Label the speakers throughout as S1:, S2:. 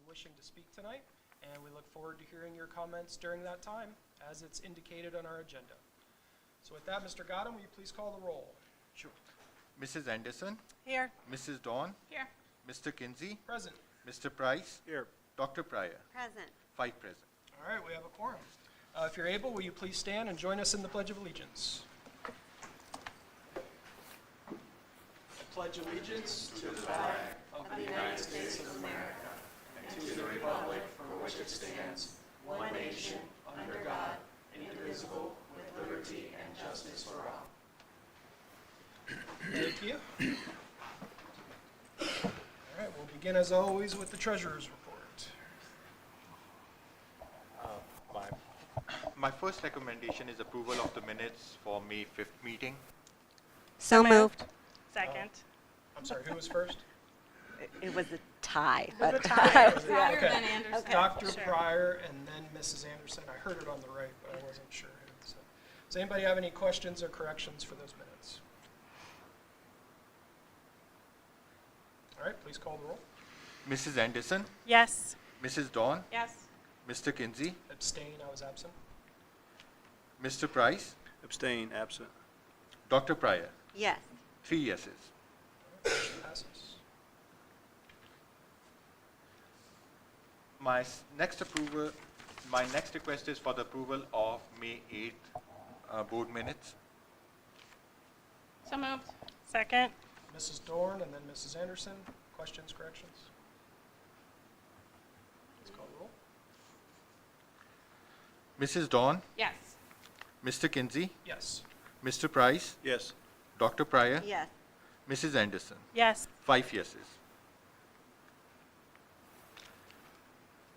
S1: wishing to speak tonight, and we look forward to hearing your comments during that time, as it's indicated on our agenda. So with that, Mr. Godham, will you please call the roll?
S2: Sure. Mrs. Anderson,
S3: Here.
S2: Mrs. Dawn,
S3: Here.
S2: Mr. Kinsey,
S1: Present.
S2: Mr. Price,
S4: Here.
S2: Dr. Pryor,
S3: Present.
S2: 5 present.
S1: All right, we have a quorum. If you're able, will you please stand and join us in the Pledge of Allegiance? I pledge allegiance to the flag of the United States of America and to the republic for which it stands, one nation, under God, indivisible, with liberty and justice for all. Thank you. All right, we'll begin as always with the treasurer's report.
S2: My first recommendation is approval of the minutes for May 5th meeting.
S3: So moved.
S5: Second.
S1: I'm sorry, who was first?
S3: It was a tie.
S5: It was a
S3: but-
S5: tie.
S3: Yeah.
S1: Okay.
S5: Then Anderson.
S3: Okay.
S1: Dr.
S5: Sure.
S1: Pryor and then Mrs. Anderson. I heard it on the right, but I wasn't sure who. So, does anybody have any questions or corrections for those minutes? All right, please call the roll.
S2: Mrs. Anderson,
S5: Yes.
S2: Mrs. Dawn,
S5: Yes.
S2: Mr. Kinsey,
S1: Abstain, I was absent.
S2: Mr. Price,
S4: Abstain, absent.
S2: Dr. Pryor,
S3: Yes.
S2: 3 yeses.
S1: All right, motion passes.
S2: My next request is for the approval of May 8th board minutes.
S5: So moved. Second.
S1: Mrs. Dorn and then Mrs. Anderson. Questions, corrections? Please call the roll.
S2: Mrs. Dawn,
S5: Yes.
S2: Mr. Kinsey,
S1: Yes.
S2: Mr. Price,
S4: Yes.
S2: Dr. Pryor,
S3: Yes.
S2: Mrs. Anderson,
S5: Yes.
S2: 5 yeses.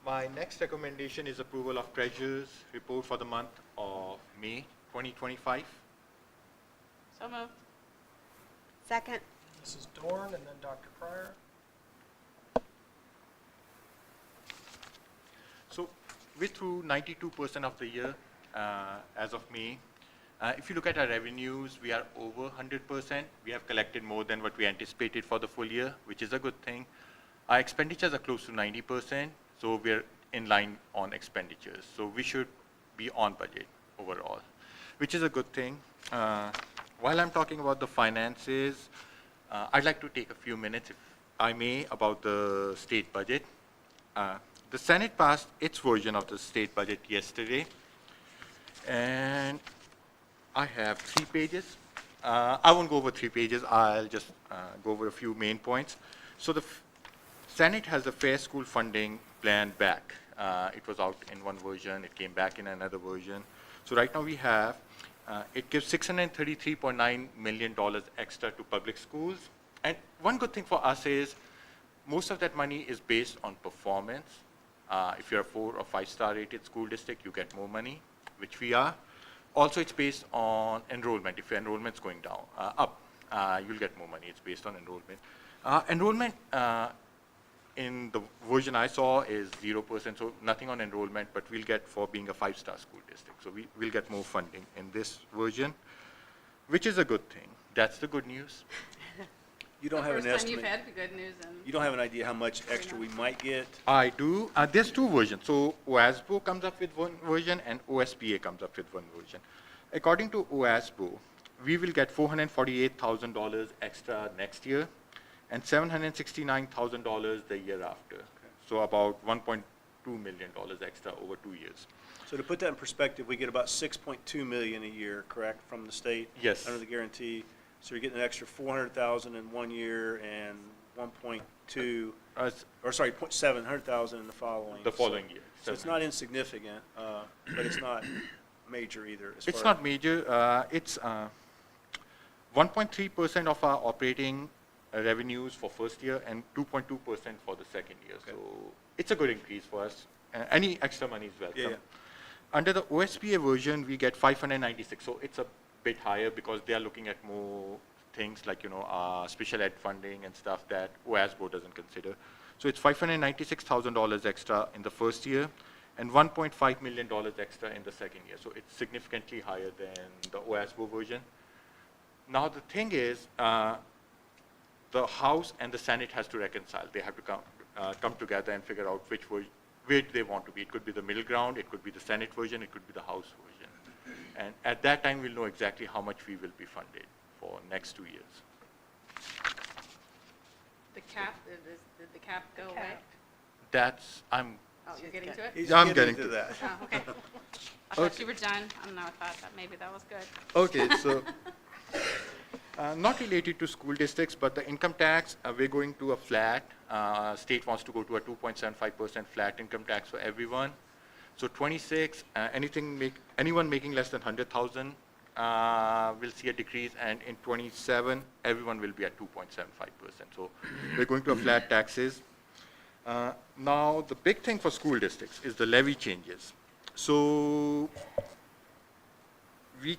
S2: My next recommendation is approval of Treasurer's report for the month of May 2025.
S5: So moved.
S3: Second.
S1: Mrs. Dorn and then Dr. Pryor.
S2: So we're through 92% of the year as of May. If you look at our revenues, we are over 100%. We have collected more than what we anticipated for the full year, which is a good thing. Our expenditures are close to 90%, so we're in line on expenditures. So we should be on budget overall, which is a good thing. While I'm talking about the finances, I'd like to take a few minutes, if I may, about the state budget. The Senate passed its version of the state budget yesterday, and I have 3 pages. I won't go over 3 pages. I'll just go over a few main points. So the Senate has the Fair School Funding Plan back. It was out in one version. It came back in another version. So right now we have, it gives $633.9 million extra to public schools. And one good thing for us is most of that money is based on performance. If you're a 4 or 5-star rated school district, you get more money, which we are. Also, it's based on enrollment. If your enrollment's going down, up, you'll get more money. It's based on enrollment. Enrollment in the version I saw is 0%, so nothing on enrollment, but we'll get for being a 5-star school district. So we'll get more funding in this version, which is a good thing. That's the good news.
S4: You don't have an
S5: First time you've
S4: estimate.
S5: had the good news and.
S4: You don't have an idea how much extra we might get?
S2: I do. There's 2 versions. So OASBO comes up with one version and OSPA comes up with one version. According to OASBO, we will get $448,000 extra next year and $769,000 the year after. So about $1.2 million extra over 2 years.
S4: So to put that in perspective, we get about 6.2 million a year, correct, from the state?
S2: Yes.
S4: Under the guarantee. So you're getting an extra 400,000 in 1 year and 1.2, or sorry, 700,000 in the following.
S2: The following year.
S4: So it's not insignificant, but it's not major either. As
S2: It's
S4: far
S2: not major. It's 1.3% of our operating revenues for first year and 2.2% for the second year.
S4: Okay.
S2: So it's a good increase for us. Any extra money is welcome.
S4: Yeah.
S2: Under the OSPA version, we get 596. So it's a bit higher because they are looking at more things like, special ed funding and stuff that OASBO doesn't consider. So it's $596,000 extra in the first year and $1.5 million extra in the second year. So it's significantly higher than the OASBO version. Now the thing is, the House and the Senate has to reconcile. They have to come together and figure out where they want to be. It could be the middle ground, it could be the Senate version, it could be the House version. And at that time, we'll know exactly how much we will be funded for next 2 years.
S5: The cap, did the cap go away? Oh, you're getting to it?
S4: He's
S2: I'm getting to
S4: that.
S5: Oh, okay. I thought you were done. I don't know, I thought that maybe that was good.
S2: Okay, so not related to school districts, but the income tax, we're going to a flat. State wants to go to a 2.75% flat income tax for everyone. So 26, anyone making less than 100,000 will see a decrease, and in 27, everyone will be at 2.75%. So we're going to a flat taxes. Now, the big thing for school districts is the levy changes. So we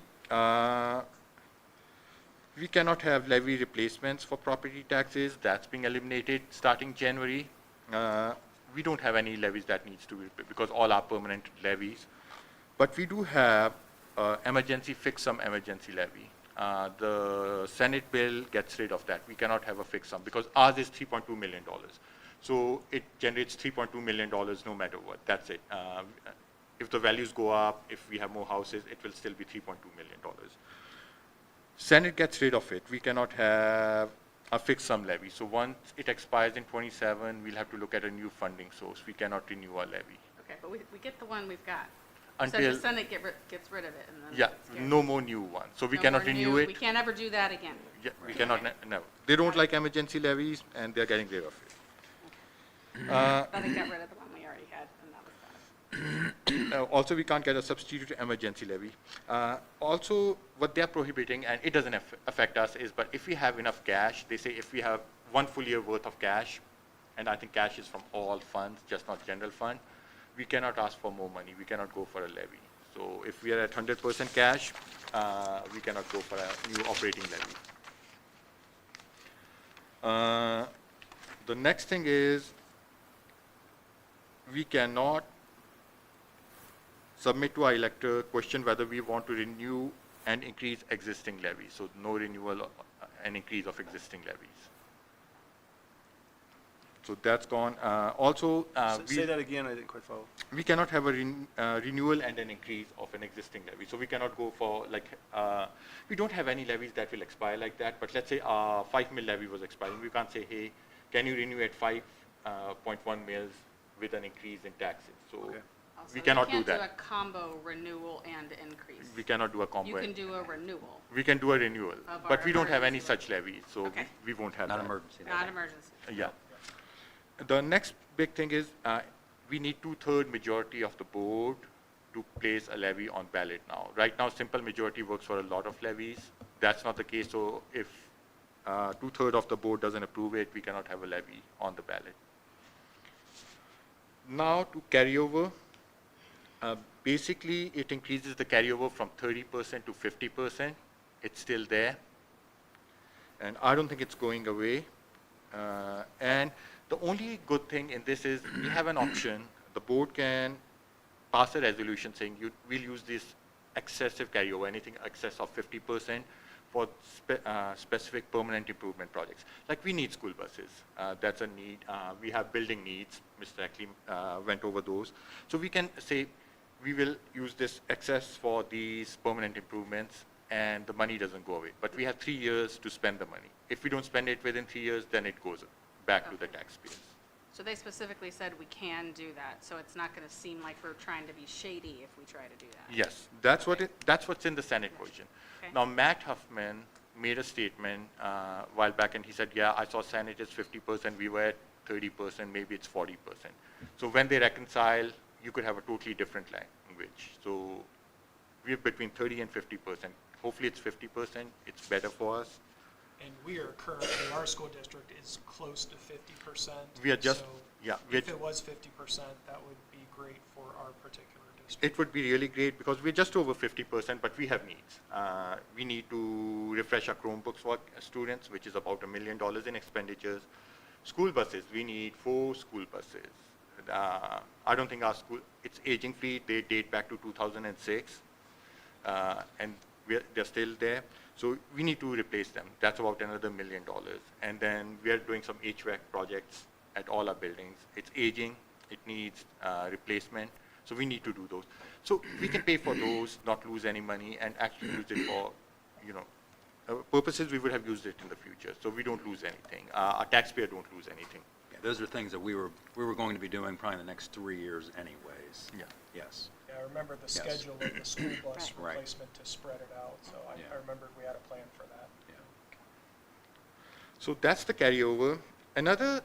S2: cannot have levy replacements for property taxes. That's being eliminated starting January. We don't have any levies that needs to be because all are permanent levies. But we do have fixed sum emergency levy. The Senate bill gets rid of that. We cannot have a fixed sum because ours is $3.2 million. So it generates $3.2 million no matter what. That's it. If the values go up, if we have more houses, it will still be $3.2 million. Senate gets rid of it. We cannot have a fixed sum levy. So once it expires in 27, we'll have to look at a new funding source. We cannot renew our levy.
S5: Okay, but we get the one we've got.
S2: Until
S5: So the Senate gets rid of it, and then
S2: yeah,
S5: it's scary.
S2: no more new ones. So we
S5: No
S2: cannot
S5: more
S2: renew
S5: new-
S2: it.
S5: We can't ever do that again.
S2: Yeah, we cannot never. They don't like emergency levies, and they're getting rid of it.
S5: I thought they got rid of the one we already had, and that was bad.
S2: Also, we can't get a substitute emergency levy. Also, what they're prohibiting, and it doesn't affect us, is but if we have enough cash, they say if we have 1 full year worth of cash, and I think cash is from all funds, just not general fund, we cannot ask for more money. We cannot go for a levy. So if we are at 100% cash, we cannot go for a new operating levy. The next thing is we cannot submit to our elector question whether we want to renew and increase existing levies. So no renewal and increase of existing levies. So that's gone. Also,
S4: Say that again, I didn't quite follow.
S2: we cannot have a renewal and an increase of an existing levy. So we cannot go for we don't have any levies that will expire like that. But let's say our 5 mil levy was expiring. We can't say, hey, can you renew at 5.1 mils with an increase in taxes? So
S4: Okay.
S5: Also,
S2: we cannot do
S5: You can't
S2: that.
S5: do a combo renewal and increase.
S2: We cannot do a combo.
S5: You can do a renewal,
S2: We can do a renewal,
S5: Of
S2: but
S5: our
S2: we don't have any
S5: emergency
S2: such levies, so
S5: Okay.
S2: we won't have
S6: Not
S2: that.
S6: emergency.
S5: not emergency.
S2: Yeah. The next big thing is we need 2/3 majority of the board to place a levy on ballot now. Right now, simple majority works for a lot of levies. That's not the case. So if 2/3 of the board doesn't approve it, we cannot have a levy on the ballot. Now to carryover. Basically, it increases the carryover from 30% to 50%. It's still there. And I don't think it's going away. And the only good thing in this is we have an option. The board can pass a resolution saying we'll use this excessive carryover, anything excess of 50% for specific permanent improvement projects. Like we need school buses. That's a need. We have building needs. Mr. Ackley went over those. So we can say we will use this excess for these permanent improvements and the money doesn't go away. But we have 3 years to spend the money. If we don't spend it within 3 years, then it goes back to the taxpayers.
S5: So they specifically said we can do that, so it's not going to seem like we're trying to be shady if we try to do that.
S2: Yes, that's what's in the Senate version.
S5: Okay.
S2: Now, Matt Huffman made a statement a while back, and he said, yeah, I saw Senate is 50%, we were at 30%, maybe it's 40%. So when they reconcile, you could have a totally different language. So we're between 30 and 50%. Hopefully it's 50%, it's better for us.
S1: And we are currently, our school district is close to 50%.
S2: We are just,
S1: So
S2: yeah,
S1: if it was 50%, that would be great for our particular district.
S2: it would be really great because we're just over 50%, but we have needs. We need to refresh our Chromebooks for students, which is about $1 million in expenditures. School buses, we need 4 school buses. I don't think our school, it's aging fleet, they date back to 2006, and they're still there. So we need to replace them. That's about another $1 million. And then we are doing some HVAC projects at all our buildings. It's aging, it needs replacement, so we need to do those. So we can pay for those, not lose any money, and actually use it for, purposes we would have used it in the future, so we don't lose anything. Our taxpayer don't lose anything.
S6: Yeah, those are things that we were going to be doing probably in the next 3 years anyways.
S2: Yeah.
S6: Yes.
S1: Yeah, I remember the
S6: Yes.
S1: schedule of the school bus
S6: Right.
S1: replacement to spread it out, so
S6: Yeah.
S1: I remembered we had a plan for that.
S6: Yeah.
S2: So that's the carryover. Another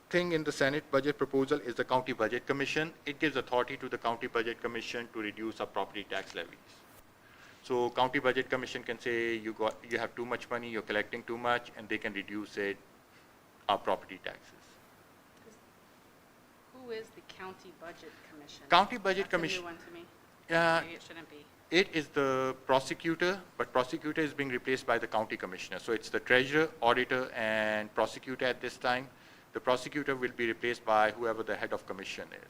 S2: thing in the Senate budget proposal is the County Budget Commission. It gives authority to the County Budget Commission to reduce our property tax levies. So County Budget Commission can say you have too much money, you're collecting too much, and they can reduce our property taxes.
S5: Who is the County Budget Commission?
S2: County Budget
S5: That's
S2: Commission-
S5: a new one to me.
S2: Uh,
S5: Maybe it shouldn't be.
S2: It is the prosecutor, but prosecutor is being replaced by the county commissioner. So it's the treasurer, auditor, and prosecutor at this time. The prosecutor will be replaced by whoever the head of commission is.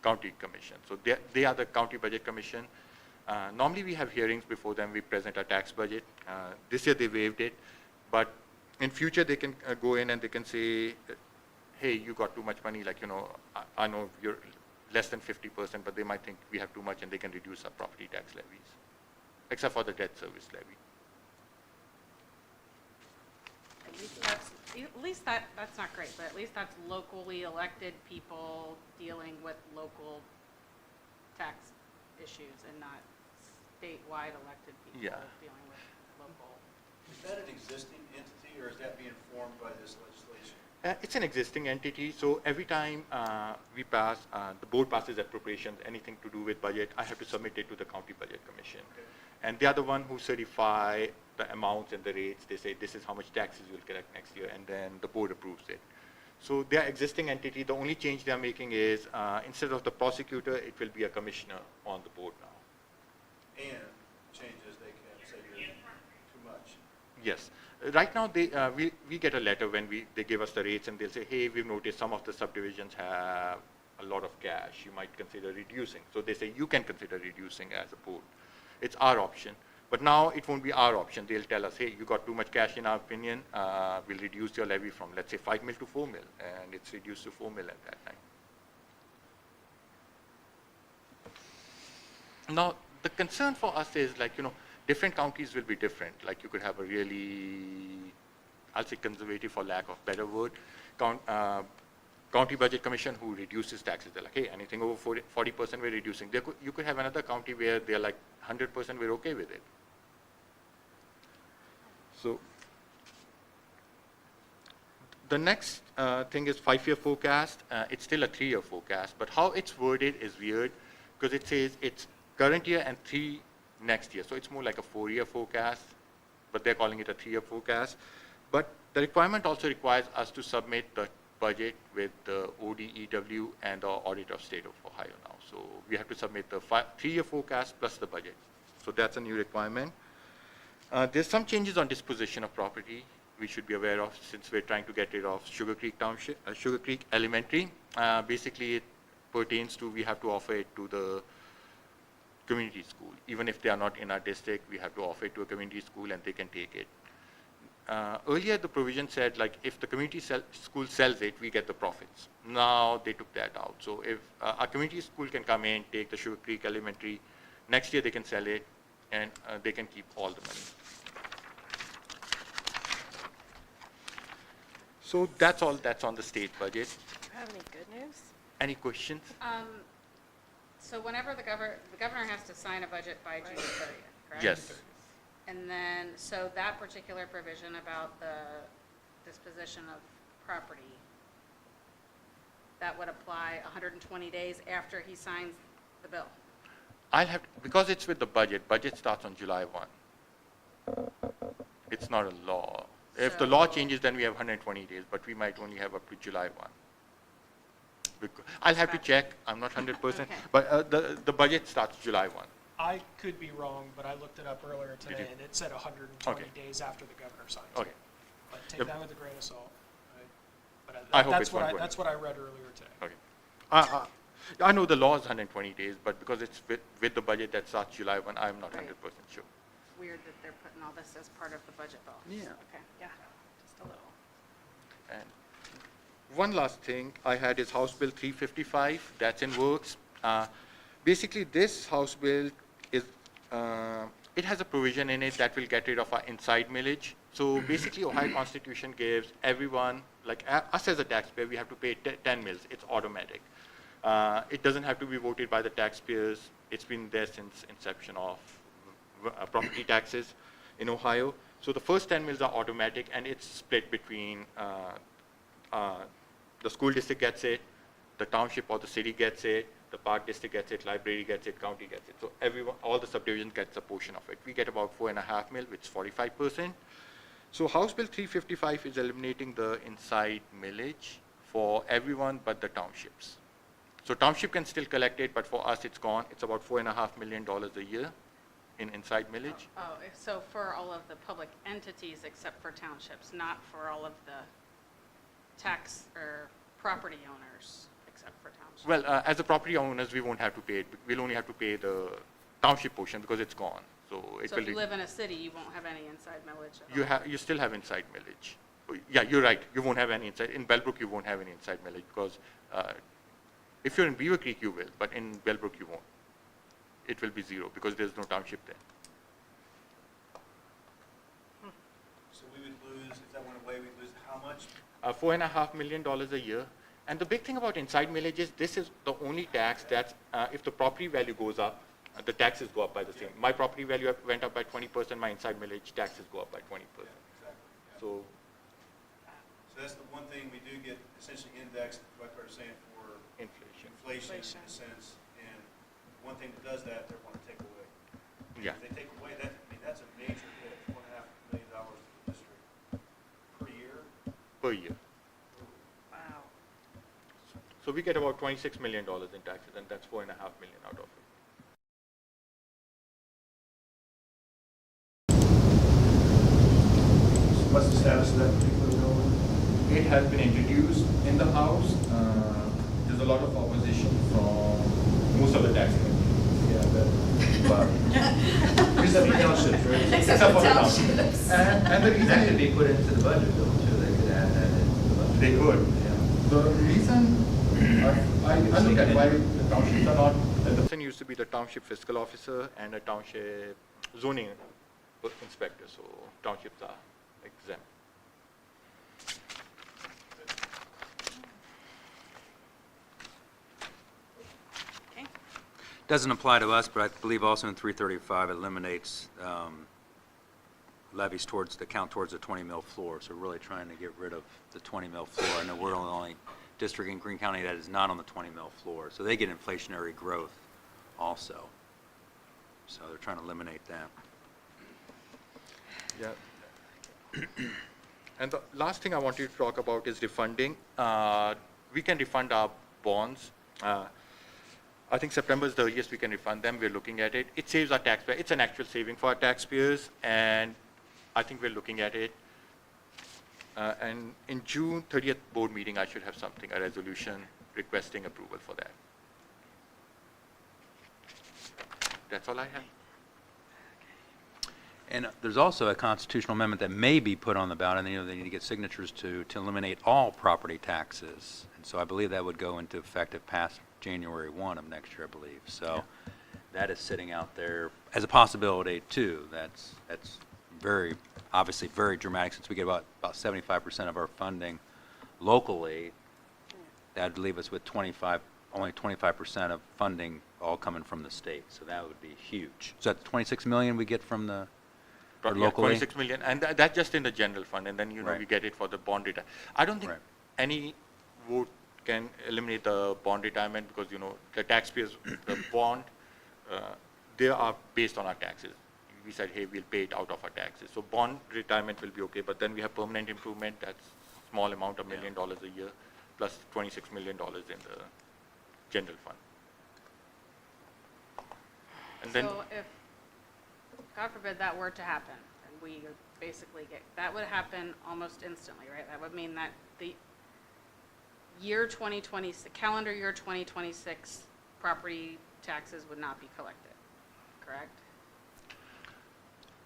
S2: County commission. So they are the County Budget Commission. Normally we have hearings before them. We present our tax budget. This year they waived it, but in future they can go in and they can say, hey, you got too much money. Like, I know you're less than 50%, but they might think we have too much and they can reduce our property tax levies, except for the debt service levy.
S5: At least that's not great, but at least that's locally elected people dealing with local tax issues and not statewide elected people
S2: Yeah.
S5: dealing with local.
S4: Is that an existing entity, or is that being formed by this legislation?
S2: It's an existing entity, so every time the board passes appropriations, anything to do with budget, I have to submit it to the County Budget Commission.
S4: Okay.
S2: And they are the one who certify the amounts and the rates. They say this is how much taxes you'll collect next year, and then the board approves it. So they are existing entity. The only change they are making is instead of the prosecutor, it will be a commissioner on the board now.
S4: And changes, they can say you're too much.
S2: Yes. Right now, we get a letter when they give us the rates, and they'll say, hey, we've noticed some of the subdivisions have a lot of cash. You might consider reducing. So they say you can consider reducing as a board. It's our option. But now it won't be our option. They'll tell us, hey, you got too much cash in our opinion. We'll reduce your levy from, let's say, 5 mil to 4 mil, and it's reduced to 4 mil at that time. Now, the concern for us is, like, different counties will be different. Like, you could have a really, I'll say conservative for lack of better word, County Budget Commission who reduces taxes. They're like, hey, anything over 40% we're reducing. You could have another county where they're like 100% we're okay with it. So the next thing is 5-year forecast. It's still a 3-year forecast, but how it's worded is weird because it says it's current year and 3 next year. So it's more like a 4-year forecast, but they're calling it a 3-year forecast. But the requirement also requires us to submit the budget with the ODEW and the Audit of State of Ohio now. So we have to submit the 3-year forecast plus the budget. So that's a new requirement. There's some changes on disposition of property we should be aware of since we're trying to get rid of Sugarcreek Township, Sugarcreek Elementary. Basically, it pertains to we have to offer it to the community school. Even if they are not in our district, we have to offer it to a community school and they can take it. Earlier, the provision said, like, if the community school sells it, we get the profits. Now, they took that out. So if a community school can come in, take the Sugarcreek Elementary, next year they can sell it, and they can keep all the money. So that's all that's on the state budget.
S3: Do you have any good news?
S2: Any questions?
S5: So whenever the governor has to sign a budget by June 30th, correct?
S2: Yes.
S5: And then, so that particular provision about the disposition of property, that would apply 120 days after he signs the bill?
S2: Because it's with the budget starts on July 1. It's not a law. If the law
S5: So-
S2: changes, then we have 120 days, but we might only have up to July 1. I'll have to
S5: Gotcha.
S2: check, I'm not 100%,
S5: Okay.
S2: but the budget starts July 1.
S1: I could be wrong, but I looked it up earlier today,
S2: you?
S1: and it said 120
S2: Okay.
S1: days after the governor signs
S2: Okay.
S1: it. But take
S2: Yep.
S1: that with a grain of salt. But
S2: I hope
S1: that's
S2: it's
S1: what
S2: 120.
S1: that's what I read earlier today.
S2: Okay. I know the law is 120 days, but because it's with the budget that starts July 1, I'm not 100% sure.
S5: It's weird that they're putting all this as part of the budget bill.
S6: Yeah.
S5: Okay, yeah, just a little.
S2: And one last thing I had is House Bill 355, that's in works. Basically, this House Bill is, it has a provision in it that will get rid of our inside millage. So basically, Ohio Constitution gives everyone, like us as a taxpayer, we have to pay 10 mills. It's automatic. It doesn't have to be voted by the taxpayers. It's been there since inception of property taxes in Ohio. So the first 10 mills are automatic, and it's split between the school district gets it, the township or the city gets it, the park district gets it, library gets it, county gets it. So everyone, all the subdivisions gets a portion of it. We get about 4.5 mil, which is 45%. So House Bill 355 is eliminating the inside millage for everyone but the townships. So township can still collect it, but for us it's gone. It's about $4.5 million a year in inside millage.
S5: Oh, so for all of the public entities except for townships, not for all of the tax or property owners except for townships?
S2: Well, as the property owners, we won't have to pay it. We'll only have to pay the township portion because it's gone. So it
S5: So
S2: will.
S5: if you live in a city, you won't have any inside millage at all?
S2: You still have inside millage. Yeah, you're right. You won't have any inside. In Bellbrook, you won't have any inside millage because if you're in Beaver Creek, you will, but in Bellbrook, you won't. It will be zero because there's no township there.
S4: So we would lose, if that went away, we'd lose how much?
S2: $4.5 million a year. And the big thing about inside millage is this is the only tax that if the property value goes up, the taxes go up by the same. My property value went up by 20%, my inside millage taxes go up by 20%.
S4: Exactly. Yeah.
S2: So
S4: So that's the one thing we do get essentially indexed, like we were saying, for
S2: inflation.
S4: inflation in a sense. And one thing that does that, they want to take away.
S2: Yeah.
S4: If they take away that, I mean, that's a major hit, $1.5 million to the district per year.
S2: Per year.
S5: Wow.
S2: So we get about $26 million in taxes, and that's $4.5 million out of it.
S4: What's the status of that particular bill?
S2: It has been introduced in the House. There's a lot of opposition from most of the tax committees.
S4: Yeah, but, except for townships, right?
S2: Except for the townships. And the reason
S7: That could
S2: is
S7: be put into the budget though, too, they could add that into the budget.
S2: they could.
S7: Yeah.
S2: The reason I look at why the townships are not, the person used to be the township fiscal officer and a township zoning inspector, so townships are exempt.
S5: Okay.
S6: Doesn't apply to us, but I believe also in 335 eliminates levies towards the count towards the 20 mil floor. So we're really trying to get rid of the 20 mil floor. I know we're the only district in Greene County that is not on the 20 mil floor. So they get inflationary growth also. So they're trying to eliminate that.
S2: Yeah. And the last thing I want you to talk about is refunding. We can refund our bonds. I think September is the earliest we can refund them. We're looking at it. It saves our taxpayer. It's an actual saving for our taxpayers, and I think we're looking at it. And in June 30th board meeting, I should have something, a resolution requesting approval for that. That's all I have.
S6: And there's also a constitutional amendment that may be put on the ballot, and they need to get signatures to eliminate all property taxes. And so I believe that would go into effect if passed January 1 of next year, I believe. So that is sitting out there as a possibility too. That's very, obviously very dramatic since we get about 75% of our funding locally. That would leave us with only 25% of funding all coming from the state. So that would be huge. So that's 26 million we get from the or
S2: Yeah,
S6: locally?
S2: 26 million, and that's just in the general fund, and then,
S6: Right.
S2: we get it for the bond retirement. I don't think
S6: Right.
S2: any vote can eliminate the bond retirement because, the taxpayers, the bond, they are based on our taxes. We said, hey, we'll pay it out of our taxes. So bond retirement will be okay, but then we have permanent improvement, that's small amount, $1 million a year, plus $26 million in the general fund. And then,
S5: So if, God forbid, that were to happen, and we basically that would happen almost instantly, right? That would mean that the calendar year 2026 property taxes would not be collected, correct?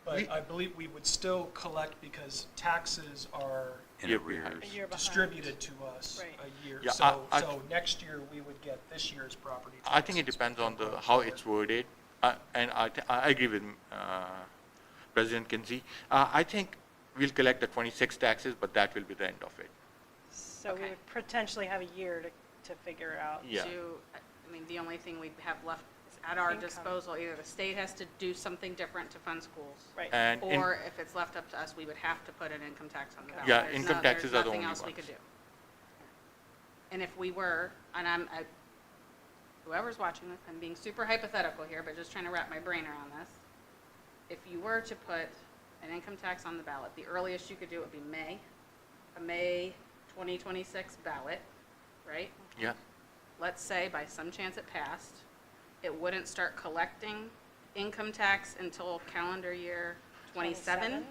S1: But I believe we would still collect because taxes are
S6: In
S2: Yeah,
S6: arrears.
S8: A year behind.
S1: distributed to us
S8: Right.
S1: a year.
S2: Yeah,
S1: So,
S2: I-
S1: so next year, we would get this year's property taxes.
S2: I think it depends on the, how it's worded, and I agree with President Kinsey. I think we'll collect the 26 taxes, but that will be the end of it.
S8: So we
S5: Okay.
S8: would potentially have a year to figure out.
S2: Yeah.
S5: I mean, the only thing we have left is at our
S8: Income.
S5: disposal. Either the state has to do something different to fund schools.
S8: Right.
S2: And in-
S5: Or if it's left up to us, we would have to put an income tax on the ballot.
S2: Yeah,
S5: There's
S2: income
S5: no-
S2: taxes are the
S5: There's
S2: only
S5: nothing else we could
S2: ones.
S5: do. And if we were, and whoever's watching this, I'm being super hypothetical here, but just trying to wrap my brain around this. If you were to put an income tax on the ballot, the earliest you could do it would be a May 2026 ballot, right?
S2: Yeah,
S5: Let's say by some chance it passed, it wouldn't start collecting income tax until calendar year 27?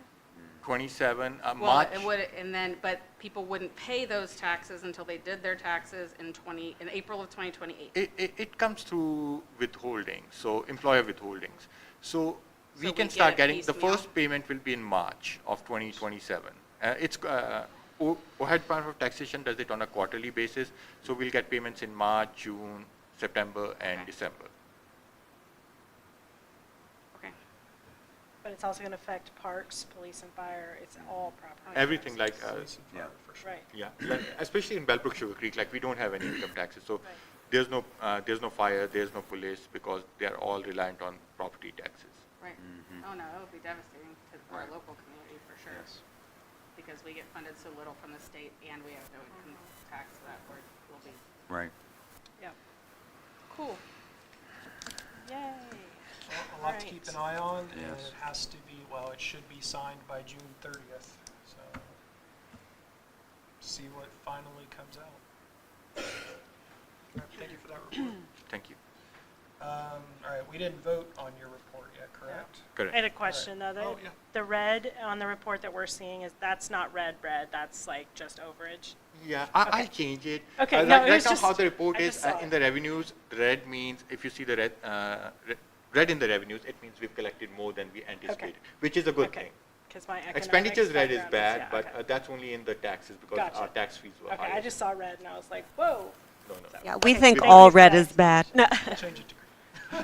S2: 27,
S5: Well,
S2: March.
S5: it would, and then, but people wouldn't pay those taxes until they did their taxes in April of 2028.
S2: It comes through withholding, so employer withholdings. So we
S5: we
S2: can
S5: get
S2: start
S5: it
S2: getting, the
S5: piecemeal?
S2: first payment will be in March of 2027. It's, Ohio Department of Taxation does it on a quarterly basis, so we'll get payments in March, June, September, and
S5: Okay.
S2: December.
S5: Okay.
S8: But it's also going to affect parks, police and fire. It's all property.
S2: Everything like,
S1: Police and fire,
S6: Yeah.
S1: for sure.
S8: Right.
S2: yeah, like, especially in Bellbrook-Sugarcreek, like we don't have any income taxes, so
S8: Right.
S2: there's no fire, there's no police, because they are all reliant on property taxes.
S5: Right. Oh, no, it would be devastating to our
S2: Right.
S5: local community for sure. Because we get funded so little from the state and we have no income tax that we'll be.
S6: Right.
S8: Yeah.
S5: Cool.
S8: Yay.
S1: A lot to keep an
S8: Alright.
S1: eye on, and
S6: Yes.
S1: it has to be, well, it should be signed by June 30th, so see what finally comes out. Thank you for that report.
S2: Thank you.
S1: All right, we didn't vote on your report yet, correct?
S2: Correct.
S8: I had a question though.
S1: Oh, yeah.
S8: The red on the report that we're seeing that's not red, that's like just overage.
S2: Yeah,
S8: Okay.
S2: I'll change it.
S8: Okay,
S2: Right
S8: no, it
S2: right
S8: was
S2: now,
S8: just-
S2: how the report
S8: I
S2: is
S8: just saw
S2: in
S8: it.
S2: the revenues, the red means, if you see the red in the revenues, it means we've collected more than we anticipated, which is a good
S8: Okay.
S2: thing.
S8: Because my economics
S2: Expenditures red is
S8: background
S2: bad,
S8: yeah,
S2: but
S8: okay.
S2: that's only in the taxes because
S8: Gotcha.
S2: our tax fees were
S8: Okay,
S2: higher.
S8: I just saw red and I was like, whoa.
S2: No, no.
S3: Yeah, we
S8: Okay,
S3: think
S8: thank
S3: all
S8: you for
S3: red
S8: that
S3: is bad.
S8: No.
S1: Change it to green.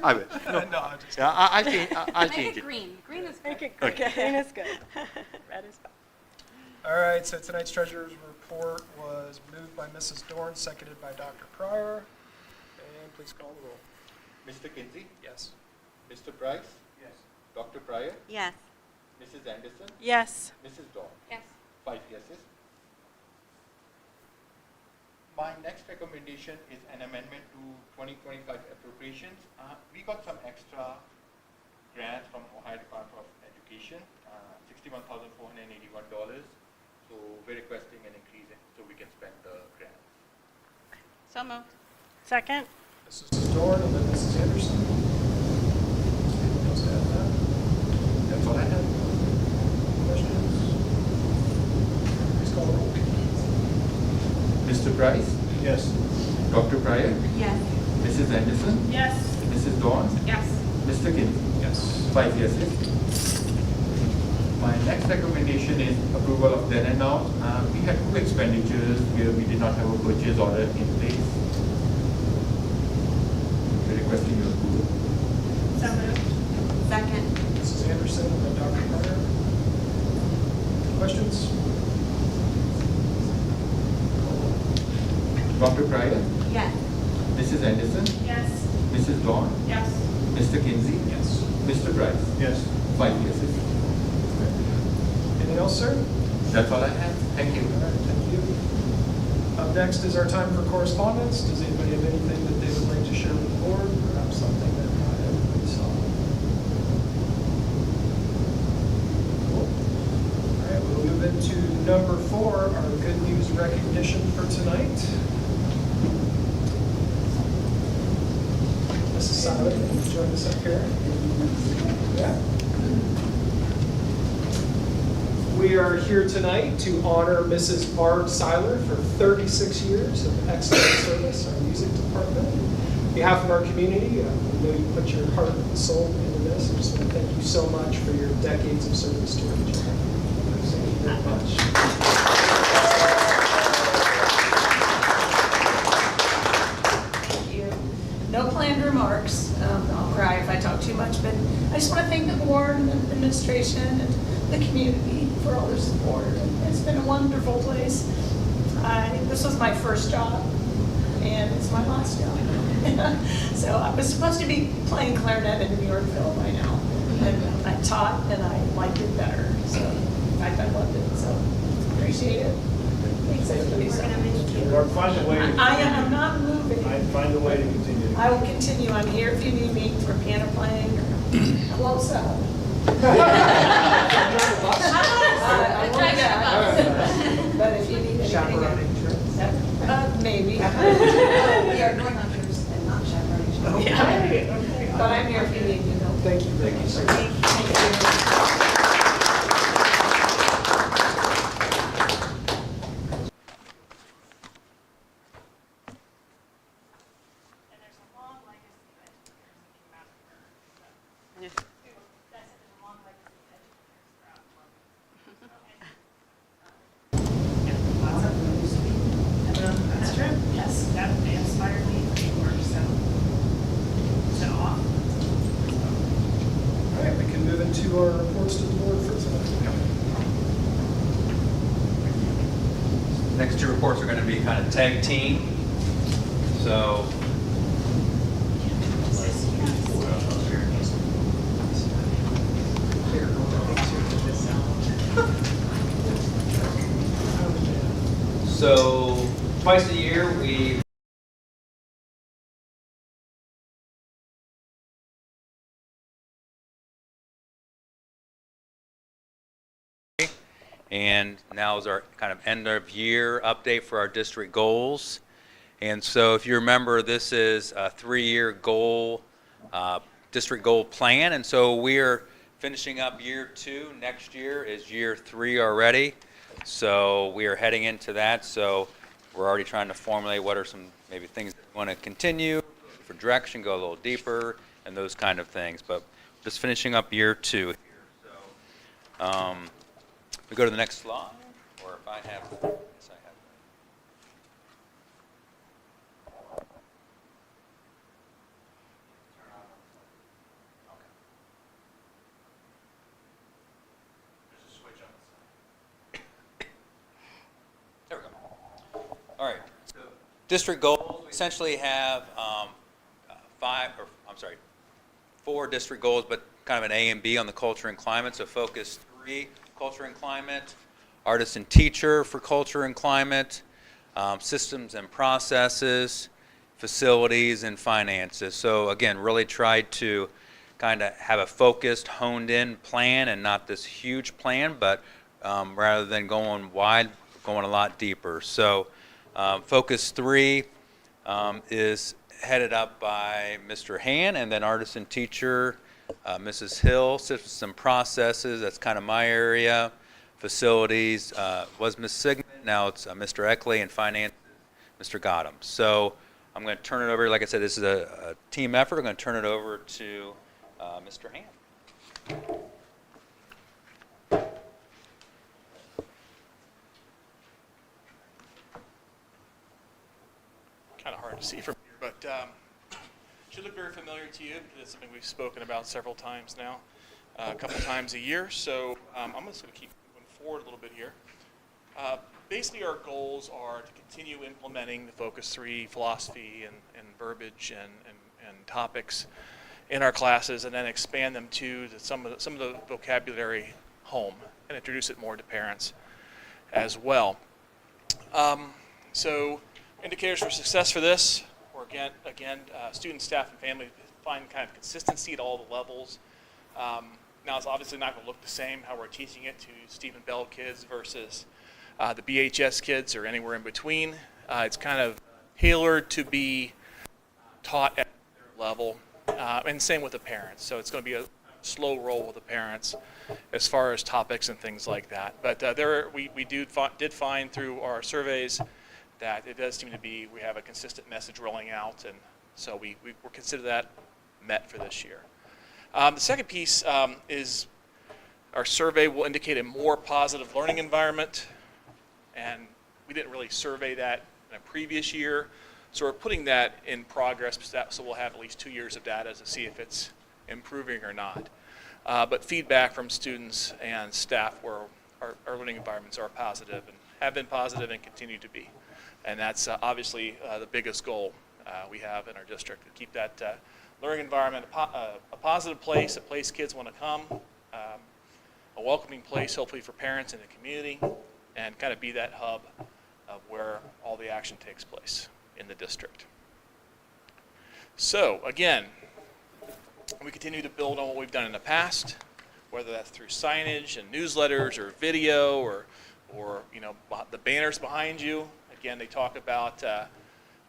S2: I will.
S1: No, I'm just
S2: Yeah, I'll
S5: Make
S2: change
S5: it
S2: it.
S5: green. Green is
S8: Make
S5: good.
S8: it green.
S2: Okay.
S8: Green is good. Red is bad.
S1: All right, so tonight's treasurer's report was moved by Mrs. Dorn, seconded by Dr. Pryor. And please call the roll.
S2: Mr. Kinsey,
S1: Yes.
S2: Mr. Price,
S7: Yes.
S2: Dr. Pryor,
S3: Yes.
S2: Mrs. Anderson,
S8: Yes.
S2: Mrs. Dawn.
S5: Yes.
S2: 5 yeses. My next recommendation is an amendment to 2025 appropriations. We got some extra grants from Ohio Department of Education, $61,481. So we're requesting an increase so we can spend the grants.
S5: So moved.
S8: Second?
S1: Mrs. Dorn and then Mrs. Anderson. Anyone else to add to that?
S2: That's all I have.
S1: Questions? Please call the roll.
S2: Mr. Price,
S1: Yes.
S2: Dr. Pryor,
S3: Yes.
S2: Mrs. Anderson,
S8: Yes.
S2: Mrs. Dawn,
S5: Yes.
S2: Mr. Kinsey.
S1: Yes.
S2: 5 yeses. My next recommendation is approval of then and now. We had 2 expenditures where we did not have a purchase order in place. We're requesting your approval.
S8: So moved.
S3: Second.
S1: Mrs. Anderson and then Dr. Pryor. Questions?
S2: Dr. Pryor,
S3: Yes.
S2: Mrs. Anderson,
S8: Yes.
S2: Mrs. Dawn,
S8: Yes.
S2: Mr. Kinsey,
S1: Yes.
S2: Mr. Price.
S1: Yes.
S2: 5 yeses.
S1: Anything else, sir?
S2: That's all I have. Thank you.
S1: All right, thank you. Up next is our time for correspondence. Does anybody have anything that they would like to share with the board? Perhaps something that not everybody saw? Cool. All right, we'll move into number 4, our good news recognition for tonight. Mrs. Seiler, can you join us up here? Yeah. We are here tonight to honor Mrs. Barb Seiler for 36 years of excellent service, our music department. On behalf of our community, we know you put your heart and soul into this. I just want to thank you so much for your decades of service to our district. Thank you very much.
S9: Thank you. No planned remarks. I'll cry if I talk too much, but I just want to thank the board and the administration and the community for all their support. It's been a wonderful place. This was my first job, and it's my last job. So I was supposed to be playing clarinet in New Yorkville by now, and I taught, and I liked it better. So in fact, I loved it. So appreciate it. Thanks, everybody.
S4: Or find a way to
S9: I am not moving.
S4: Find a way to continue.
S9: I will continue. I'm here if you need me for piano playing or close up. I won't do that. But if you need anything, maybe.
S10: We are going on trips and not chaperoning.
S9: Yeah. But I'm here if you need me.
S1: Thank you. Thank you so much.
S9: Thank you.
S8: And there's a long legacy of educators that came out of here.
S3: Yeah.
S8: That's it, there's a long legacy of educators throughout Columbia. That's true. Yes, that inspired me to work, so off.
S1: All right, we can move into our reports to the board for tonight.
S6: Next two reports are going to be kind of tag team. So twice a year we and now is our kind of end of year update for our district goals. And so if you remember, this is a 3-year goal, district goal plan. And so we're finishing up year 2. Next year is year 3 already. So we are heading into that. So we're already trying to formulate what are some maybe things that we want to continue for direction, go a little deeper, and those kind of things. But just finishing up year 2 here. So we go to the next slide, or if I have, yes, I have. Okay. There's a switch on the side. There we go. All right. So district goals, we essentially have 4 district goals, but kind of an A and B on the culture and climate. So focus 3. Culture and climate, artist and teacher for culture and climate, systems and processes, facilities and finances. So again, really tried to kind of have a focused, honed in plan and not this huge plan, but rather than going wide, going a lot deeper. So focus 3 is headed up by Mr. Han, and then artist and teacher Mrs. Hill. Systems and processes, that's kind of my area. Facilities was Ms. Sigmund, now it's Mr. Eckley, and finance, Mr. Gotham. So I'm going to turn it over, like I said, this is a team effort. I'm going to turn it over to Mr. Han.
S11: Kind of hard to see from here, but should look very familiar to you because it's something we've spoken about several times now, a couple times a year. So I'm just going to keep moving forward a little bit here. Basically, our goals are to continue implementing the Focus 3 philosophy and verbiage and topics in our classes, and then expand them to some of the vocabulary home and introduce it more to parents as well. So indicators for success for this. Or again, students, staff, and family find kind of consistency at all the levels. Now, it's obviously not going to look the same how we're teaching it to Stephen Bell kids versus the BHS kids or anywhere in between. It's kind of tailored to be taught at their level, and same with the parents. So it's going to be a slow roll with the parents as far as topics and things like that. But we did find through our surveys that it does seem to be, we have a consistent message rolling out, and so we consider that met for this year. The second piece is our survey will indicate a more positive learning environment, and we didn't really survey that in a previous year, so we're putting that in progress, so we'll have at least 2 years of data to see if it's improving or not. But feedback from students and staff where our learning environments are positive and have been positive and continue to be. And that's obviously the biggest goal we have in our district, to keep that learning environment a positive place, a place kids want to come, a welcoming place hopefully for parents in the community, and kind of be that hub of where all the action takes place in the district. So again, we continue to build on what we've done in the past, whether that's through signage and newsletters or video or you know, the banners behind you. Again, they talk about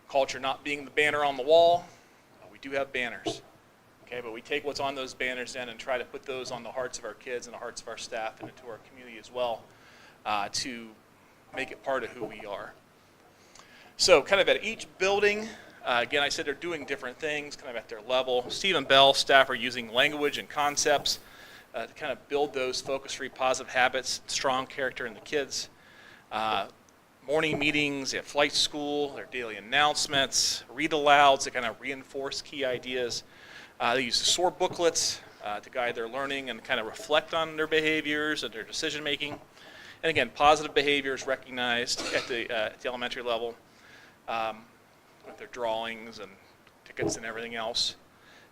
S11: culture not being the banner on the wall. We do have banners, okay, but we take what's on those banners then and try to put those on the hearts of our kids and the hearts of our staff and into our community as well, to make it part of who we are. So kind of at each building, again, I said they're doing different things kind of at their level. Stephen Bell staff are using language and concepts to kind of build those focus-free positive habits, strong character in the kids. Morning meetings at flight school, their daily announcements, read-alouds to kind of reinforce key ideas. They use SOAR booklets to guide their learning and kind of reflect on their behaviors and their decision-making. And again, positive behaviors recognized at the elementary level with their drawings and tickets and everything else.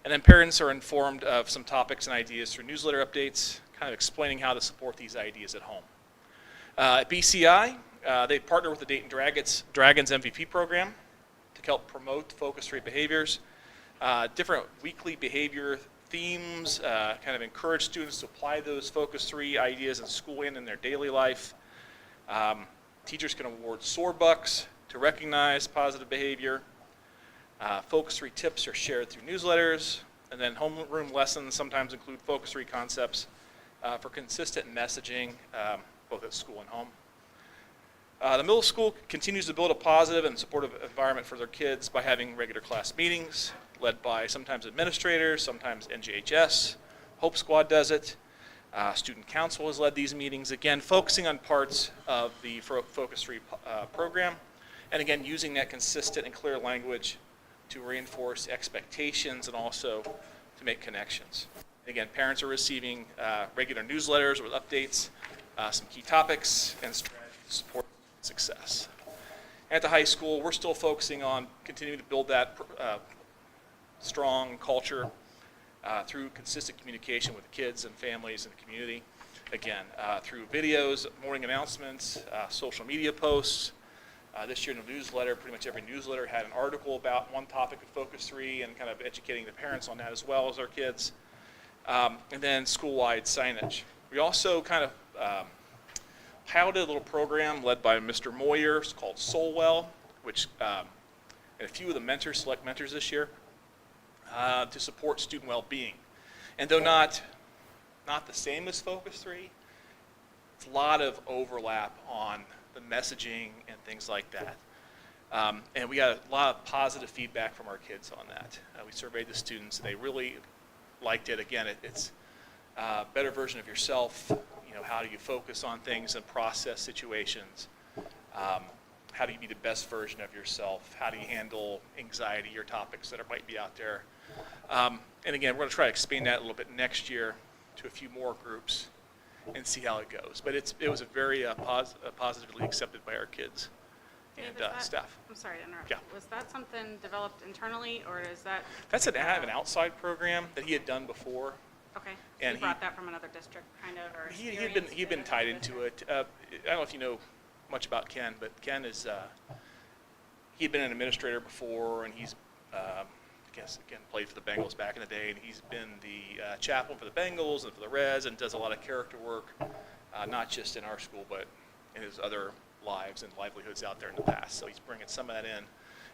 S11: And then parents are informed of some topics and ideas through newsletter updates, kind of explaining how to support these ideas at home. At BCI, they partner with the Dayton Dragons MVP program to help promote focus-free behaviors. Different weekly behavior themes kind of encourage students to apply those focus-free ideas in school and in their daily life. Teachers can award SOAR bucks to recognize positive behavior. Focus-free tips are shared through newsletters, and then homeroom lessons sometimes include focus-free concepts for consistent messaging both at school and home. The middle school continues to build a positive and supportive environment for their kids by having regular class meetings led by sometimes administrators, sometimes NJHS. Hope Squad does it. Student Council has led these meetings, again, focusing on parts of the focus-free program, and again, using that consistent and clear language to reinforce expectations and also to make connections. Again, parents are receiving regular newsletters with updates, some key topics, and strategies to support success. At the high school, we're still focusing on continuing to build that strong culture through consistent communication with kids and families and the community. Again, through videos, morning announcements, social media posts. This year in the newsletter, pretty much every newsletter had an article about one topic of Focus 3 and kind of educating the parents on that as well as our kids. And then school-wide signage. We also kind of piloted a little program led by Mr. Moyer. It's called Soulwell, which and a few of the mentors, select mentors this year, to support student well-being. And though not the same as Focus 3, it's a lot of overlap on the messaging and things like that. And we got a lot of positive feedback from our kids on that. We surveyed the students, and they really liked it. Again, it's a better version of yourself. You know, how do you focus on things and process situations? How do you be the best version of yourself? How do you handle anxiety or topics that might be out there? And again, we're going to try to expand that a little bit next year to a few more groups and see how it goes. But it was a very positively accepted by our kids and staff.
S5: I'm sorry to interrupt.
S11: Yeah.
S5: Was that something developed internally, or is that?
S11: That's an outside program that he had done before.
S5: Okay.
S11: And
S5: he brought that from another district, kind of, or
S11: he'd been tied into it. I don't know if you know much about Ken, but Ken is he'd been an administrator before, and he's I guess again played for the Bengals back in the day, and he's been the chaplain for the Bengals and for the Reds, and does a lot of character work, not just in our school, but in his other lives and livelihoods out there in the past. So he's bringing some of that in,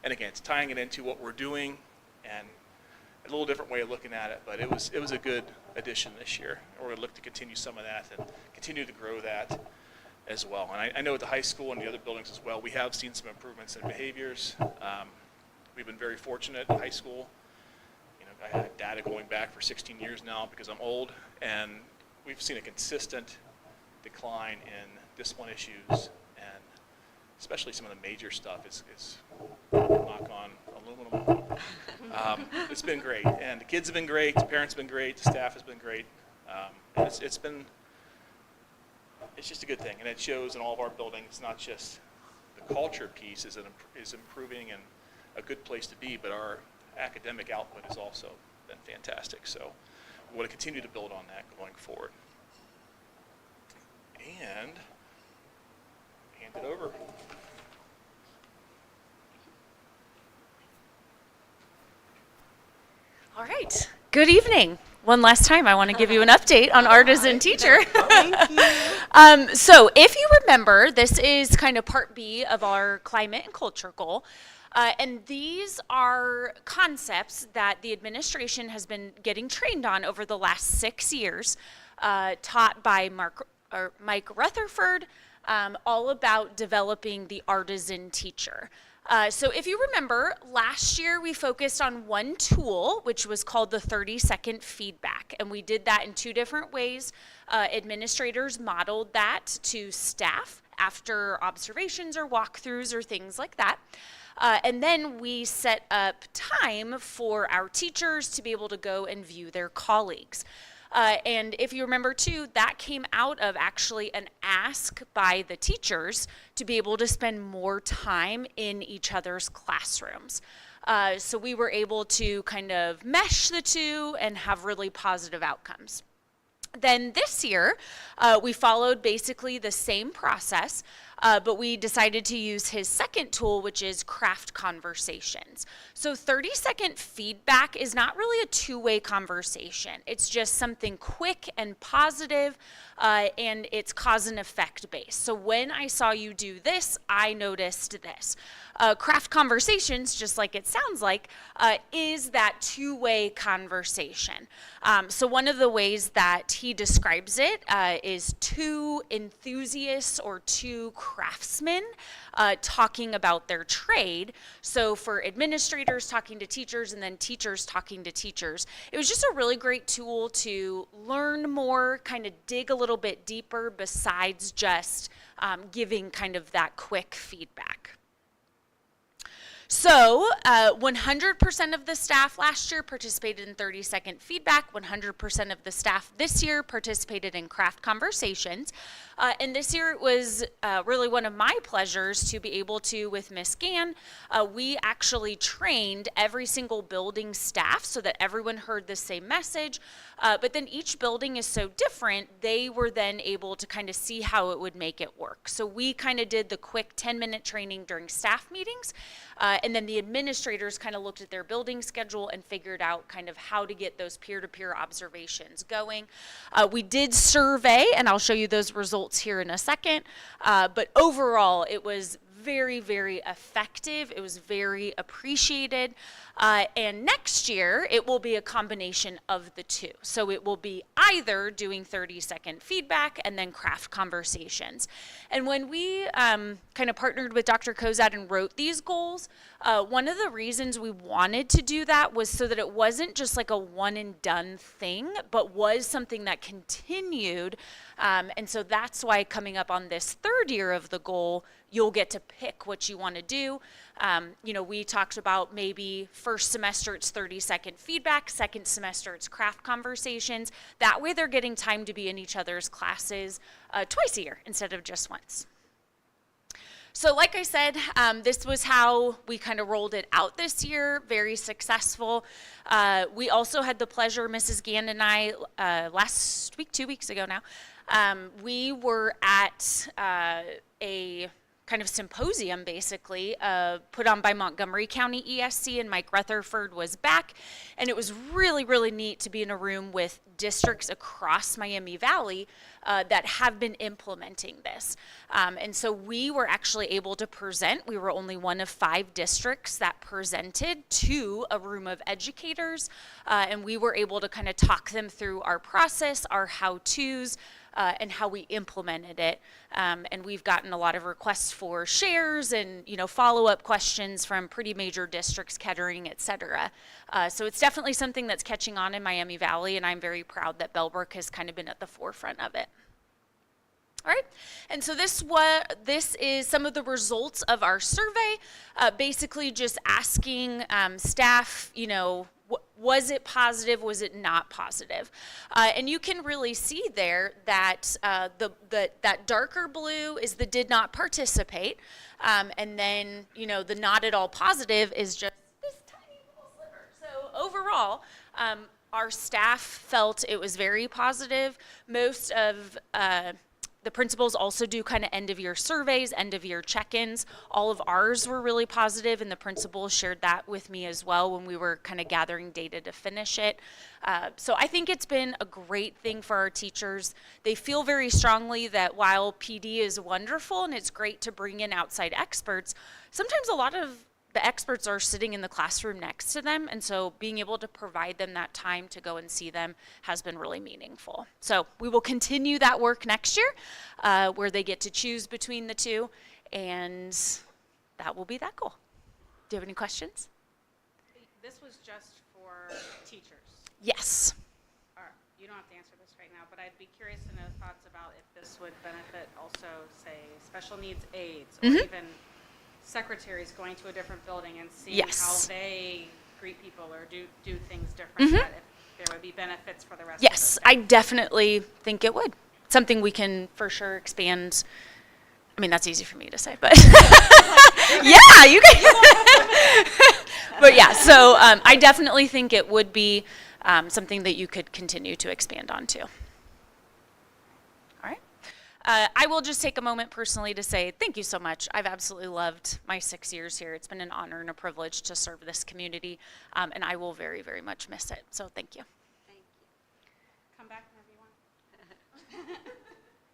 S11: and again, it's tying it into what we're doing, and a little different way of looking at it, but it was a good addition this year. And we're going to look to continue some of that and continue to grow that as well. And I know at the high school and the other buildings as well, we have seen some improvements in behaviors. We've been very fortunate at high school. You know, I had data going back for 16 years now because I'm old, and we've seen a consistent decline in discipline issues, and especially some of the major stuff is knock on aluminum. It's been great, and the kids have been great, the parents have been great, the staff has been great. And it's just a good thing, and it shows in all of our buildings, not just the culture piece is improving and a good place to be, but our academic output has also been fantastic. So we want to continue to build on that going forward. And hand it over.
S12: All right. Good evening. One last time, I want to give you an update on Artisan Teacher. So if you remember, this is kind of part B of our climate and culture goal. And these are concepts that the administration has been getting trained on over the last 6 years, taught by Mike Rutherford, all about developing the artisan teacher. So if you remember, last year we focused on one tool, which was called the 30-second feedback. And we did that in 2 different ways. Administrators modeled that to staff after observations or walkthroughs or things like that. And then we set up time for our teachers to be able to go and view their colleagues. And if you remember too, that came out of actually an ask by the teachers to be able to spend more time in each other's classrooms. So we were able to kind of mesh the two and have really positive outcomes. Then this year, we followed basically the same process, but we decided to use his second tool, which is craft conversations. So 30-second feedback is not really a two-way conversation. It's just something quick and positive, and it's cause and effect based. So when I saw you do this, I noticed this. Craft conversations, just like it sounds like, is that two-way conversation. So one of the ways that he describes it is 2 enthusiasts or 2 craftsmen talking about their trade. So for administrators talking to teachers and then teachers talking to teachers. It was just a really great tool to learn more, kind of dig a little bit deeper besides just giving kind of that quick feedback. So 100% of the staff last year participated in 30-second feedback. 100% of the staff this year participated in craft conversations. And this year it was really one of my pleasures to be able to, with Miss Gann, we actually trained every single building staff so that everyone heard the same message. But then each building is so different, they were then able to kind of see how it would make it work. So we kind of did the quick 10-minute training during staff meetings. And then the administrators kind of looked at their building schedule and figured out kind of how to get those peer-to-peer observations going. We did survey, and I'll show you those results here in a second. But overall, it was very, very effective. It was very appreciated. And next year, it will be a combination of the two. So it will be either doing 30-second feedback and then craft conversations. And when we kind of partnered with Dr. Kozad and wrote these goals, one of the reasons we wanted to do that was so that it wasn't just like a one and done thing, but was something that continued. And so that's why coming up on this 3rd year of the goal, you'll get to pick what you want to do. You know, we talked about maybe first semester it's 30-second feedback, second semester it's craft conversations. That way they're getting time to be in each other's classes twice a year instead of just once. So like I said, this was how we kind of rolled it out this year, very successful. We also had the pleasure, Mrs. Gann and I, last week, 2 weeks ago now, we were at a kind of symposium, basically, put on by Montgomery County ESC, and Mike Rutherford was back. And it was really, really neat to be in a room with districts across Miami Valley that have been implementing this. And so we were actually able to present. We were only one of 5 districts that presented to a room of educators, and we were able to kind of talk them through our process, our how-tos, and how we implemented it. And we've gotten a lot of requests for shares and, follow-up questions from pretty major districts, Kettering, et cetera. So it's definitely something that's catching on in Miami Valley, and I'm very proud that Bellbrook has kind of been at the forefront of it. All right, and so this is some of the results of our survey, basically just asking staff, was it positive, was it not positive? And you can really see there that that darker blue is the did not participate, and then, the not at all positive is just this tiny little sliver. So overall, our staff felt it was very positive. Most of the principals also do kind of end-of-year surveys, end-of-year check-ins. All of ours were really positive, and the principals shared that with me as well when we were kind of gathering data to finish it. So I think it's been a great thing for our teachers. They feel very strongly that while PD is wonderful and it's great to bring in outside experts, sometimes a lot of the experts are sitting in the classroom next to them, and so being able to provide them that time to go and see them has been really meaningful. So we will continue that work next year, where they get to choose between the two, and that will be that goal. Do you have any questions?
S5: This was just for teachers.
S12: Yes.
S5: All right. You don't have to answer this right now, but I'd be curious to know thoughts about if this would benefit also, say, special needs aides, or even secretaries going to a different building and seeing how they greet people or do things different, that if there would be benefits for the rest of
S12: Yes, I definitely think it would. Something we can for sure expand. I mean, that's easy for me to say, but yeah, you can. But yeah, so I definitely think it would be something that you could continue to expand on too. I will just take a moment personally to say thank you so much. I've absolutely loved my 6 years here. It's been an honor and a privilege to serve this community, and I will very, very much miss it. So thank you.
S3: Thank you.
S5: Come back whenever you want.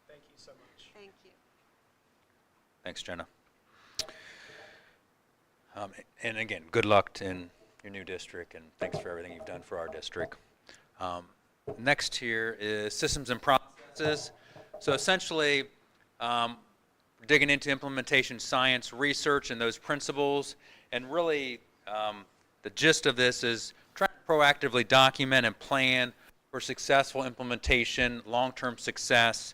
S1: Thank you so much.
S3: Thank you.
S6: Thanks, Jenna. And again, good luck in your new district, and thanks for everything you've done for our district. Next here is systems and processes. So essentially, digging into implementation science research and those principles, and really the gist of this is trying to proactively document and plan for successful implementation, long-term success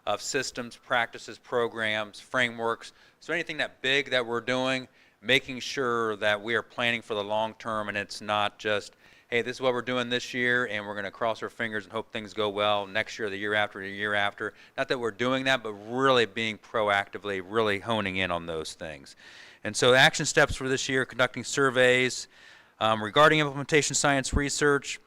S6: of systems, practices, programs, frameworks. So anything that big that we're doing, making sure that we are planning for the long term, and it's not just, hey, this is what we're doing this year, and we're going to cross our fingers and hope things go well next year, the year after, the year after. Not that we're doing that, but really being proactively, really honing in on those things. And so action steps for this year: conducting surveys regarding implementation science research,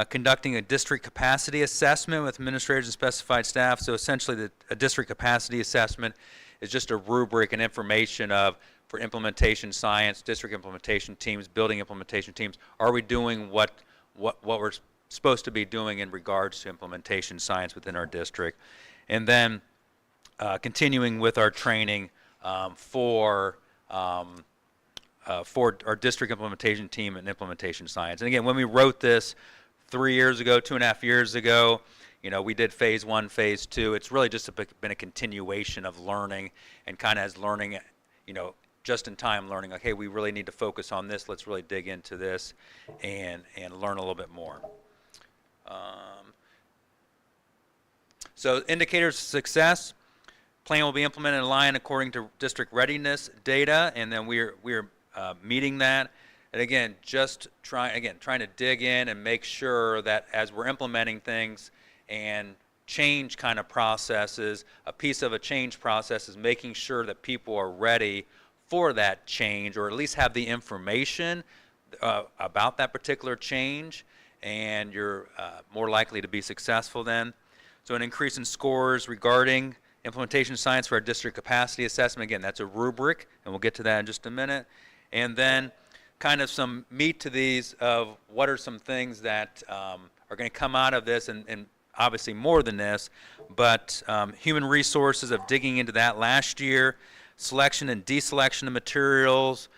S6: conducting a district capacity assessment with administrators and specified staff. So essentially, a district capacity assessment is just a rubric and information for implementation science, district implementation teams, building implementation teams. Are we doing what we're supposed to be doing in regards to implementation science within our district? And then continuing with our training for our district implementation team and implementation science. And again, when we wrote this 3 years ago, 2.5 years ago, we did phase 1, phase 2. It's really just been a continuation of learning, and kind of as learning, just-in-time learning, like, hey, we really need to focus on this. Let's really dig into this and learn a little bit more. So indicators of success. Plan will be implemented in line according to district readiness data, and then we're meeting that. And again, just trying to dig in and make sure that as we're implementing things and change kind of processes, a piece of a change process is making sure that people are ready for that change, or at least have the information about that particular change, and you're more likely to be successful then. So an increase in scores regarding implementation science for our district capacity assessment. Again, that's a rubric, and we'll get to that in just a minute. And then kind of some meat to these of what are some things that are going to come out of this, and obviously more than this, but human resources of digging into that last year, selection and deselection of materials,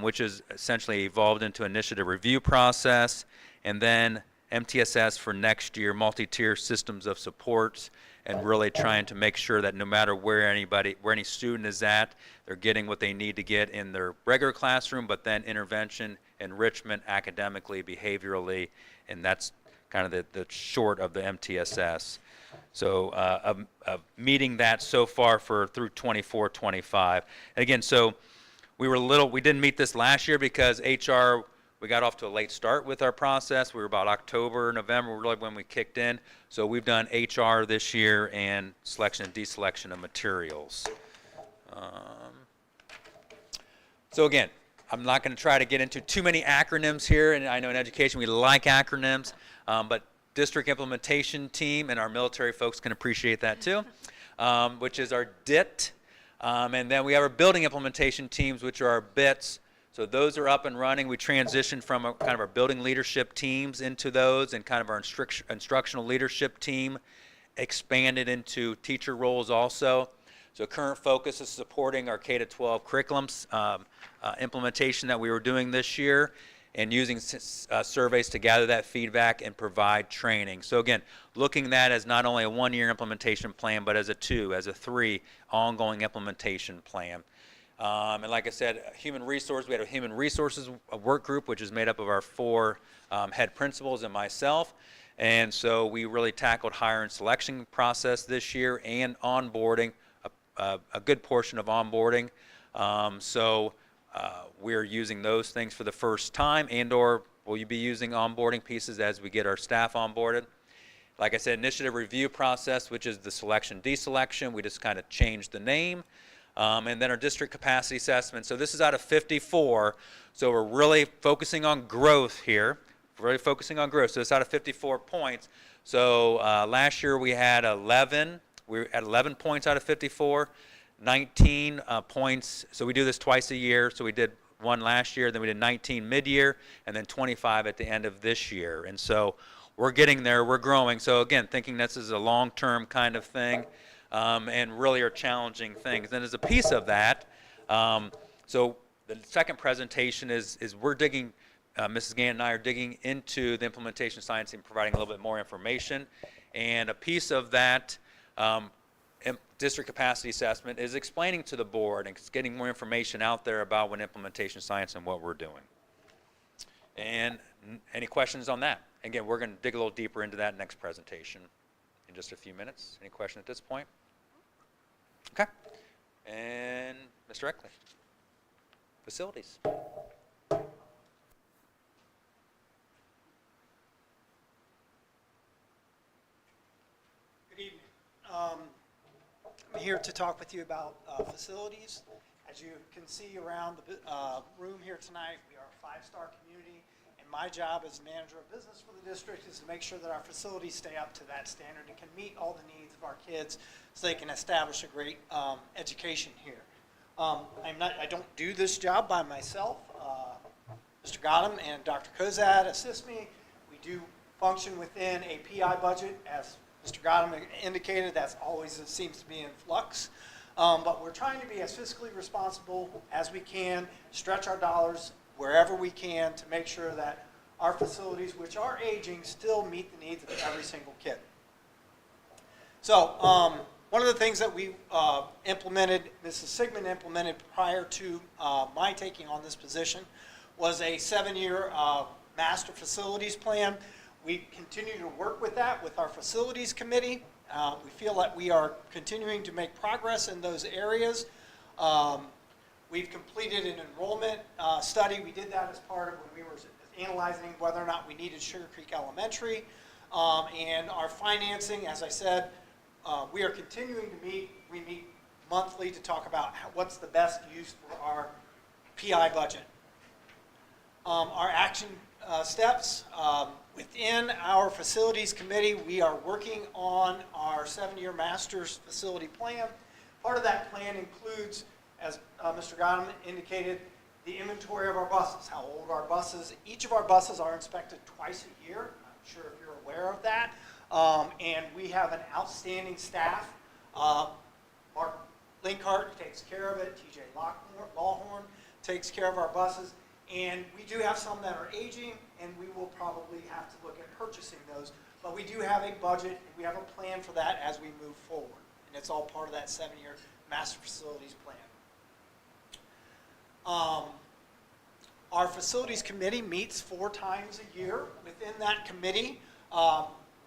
S6: which is essentially evolved into initiative review process, and then MTSS for next year, multi-tier systems of supports, and really trying to make sure that no matter where any student is at, they're getting what they need to get in their regular classroom, but then intervention, enrichment, academically, behaviorally, and that's kind of the short of the MTSS. So meeting that so far through 24, 25. And again, so we didn't meet this last year because HR, we got off to a late start with our process. We were about October, November, really when we kicked in. So we've done HR this year and selection and deselection of materials. So again, I'm not going to try to get into too many acronyms here, and I know in education we like acronyms, but District Implementation Team, and our military folks can appreciate that too, which is our DIT. And then we have our Building Implementation Teams, which are our BITs. So those are up and running. We transitioned from kind of our building leadership teams into those, and kind of our instructional leadership team expanded into teacher roles also. So current focus is supporting our K-12 curriculums implementation that we were doing this year, and using surveys to gather that feedback and provide training. So again, looking at that as not only a one-year implementation plan, but as a 2, as a 3 ongoing implementation plan. And like I said, human resource, we had a human resources work group, which is made up of our 4 head principals and myself. And so we really tackled hire and selection process this year, and onboarding, a good portion of onboarding. We're using those things for the first time, and/or will you be using onboarding pieces as we get our staff onboarded. Like I said, initiative review process, which is the selection deselection. We just kind of changed the name. And then our district capacity assessment. So this is out of 54. So we're really focusing on growth here. Really focusing on growth. So it's out of 54 points. So last year we had 11. We were at 11 points out of 54. 19 points. So we do this twice a year. So we did one last year, then we did 19 mid-year, and then 25 at the end of this year. And so we're getting there. We're growing. So again, thinking this is a long-term kind of thing. And really are challenging things. And as a piece of that, so the second presentation is we're digging, Mrs. Gann and I are digging into the implementation science and providing a little bit more information. And a piece of that district capacity assessment is explaining to the board and getting more information out there about what implementation science and what we're doing. And any questions on that? Again, we're going to dig a little deeper into that next presentation in just a few minutes. Any question at this point? Okay. And Mr. Eckley, facilities.
S13: Good evening. I'm here to talk with you about facilities. As you can see around the room here tonight, we are a 5-star community, and my job as manager of business for the district is to make sure that our facilities stay up to that standard and can meet all the needs of our kids so they can establish a great education here. I don't do this job by myself. Mr. Gotham and Dr. Kozad assist me. We do function within a PI budget. As Mr. Gotham indicated, that's always, it seems to be in flux. But we're trying to be as fiscally responsible as we can, stretch our dollars wherever we can to make sure that our facilities, which are aging, still meet the needs of every single kid. So one of the things that we implemented, Mrs. Sigmund implemented prior to my taking on this position, was a 7-year master facilities plan. We continue to work with that with our facilities committee. We feel that we are continuing to make progress in those areas. We've completed an enrollment study. We did that as part of when we were analyzing whether or not we needed Sugar Creek Elementary. And our financing, as I said, we are continuing to meet. We meet monthly to talk about what's the best use for our PI budget. Our action steps. Within our facilities committee, we are working on our 7-year master's facility plan. Part of that plan includes, as Mr. Gotham indicated, the inventory of our buses, how old our buses. Each of our buses are inspected twice a year. I'm sure if you're aware of that. And we have an outstanding staff. Mark Linkhart takes care of it. TJ Lawhorn takes care of our buses. And we do have some that are aging, and we will probably have to look at purchasing those. But we do have a budget, and we have a plan for that as we move forward. And it's all part of that 7-year master facilities plan. Our facilities committee meets 4 times a year. Within that committee,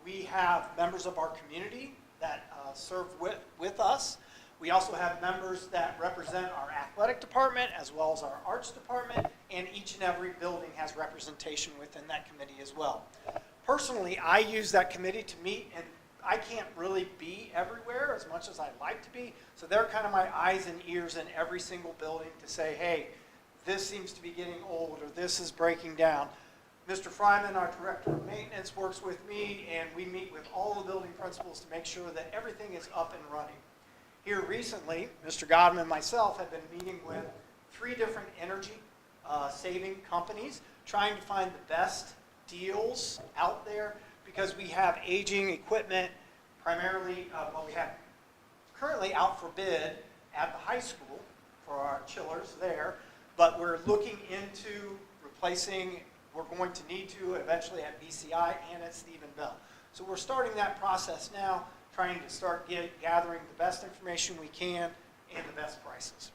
S13: we have members of our community that serve with us. We also have members that represent our athletic department as well as our arts department, and each and every building has representation within that committee as well. Personally, I use that committee to meet, and I can't really be everywhere as much as I'd like to be, so they're kind of my eyes and ears in every single building to say, hey, this seems to be getting old, or this is breaking down. Mr. Fryman, our director of maintenance, works with me, and we meet with all the building principals to make sure that everything is up and running. Here recently, Mr. Godwin and myself have been meeting with 3 different energy saving companies, trying to find the best deals out there, because we have aging equipment, primarily what we have currently out for bid at the high school for our chillers there, but we're looking into replacing, we're going to need to eventually at BCI and at Stephen Bell. So we're starting that process now, trying to start gathering the best information we can and the best prices.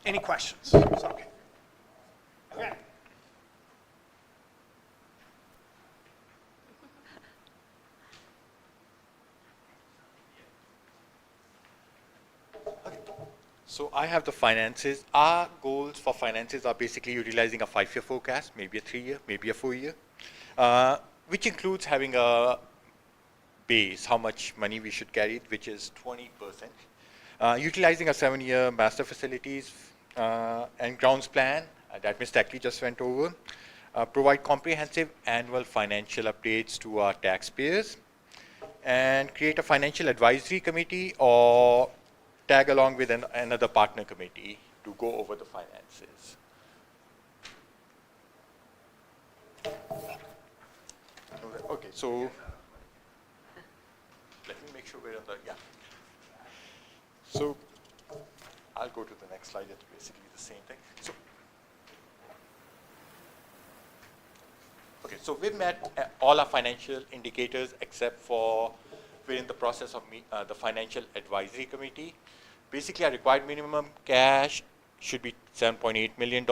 S13: Any questions? Okay. Okay.
S2: So I have the finances. Our goals for finances are basically utilizing a 5-year forecast, maybe a 3-year, maybe a 4-year, which includes having a base, how much money we should carry, which is 20%. Utilizing a 7-year master facilities and grounds plan that Ms. Tackley just went over. Provide comprehensive annual financial updates to our taxpayers. And create a financial advisory committee or tag along with another partner committee to go over the finances. Okay, so let me make sure we're on the, yeah. So I'll go to the next slide, it's basically the same thing. So, okay, so we've met all our financial indicators except for we're in the process of the financial advisory committee. Basically, our required minimum cash should be $7.8 million.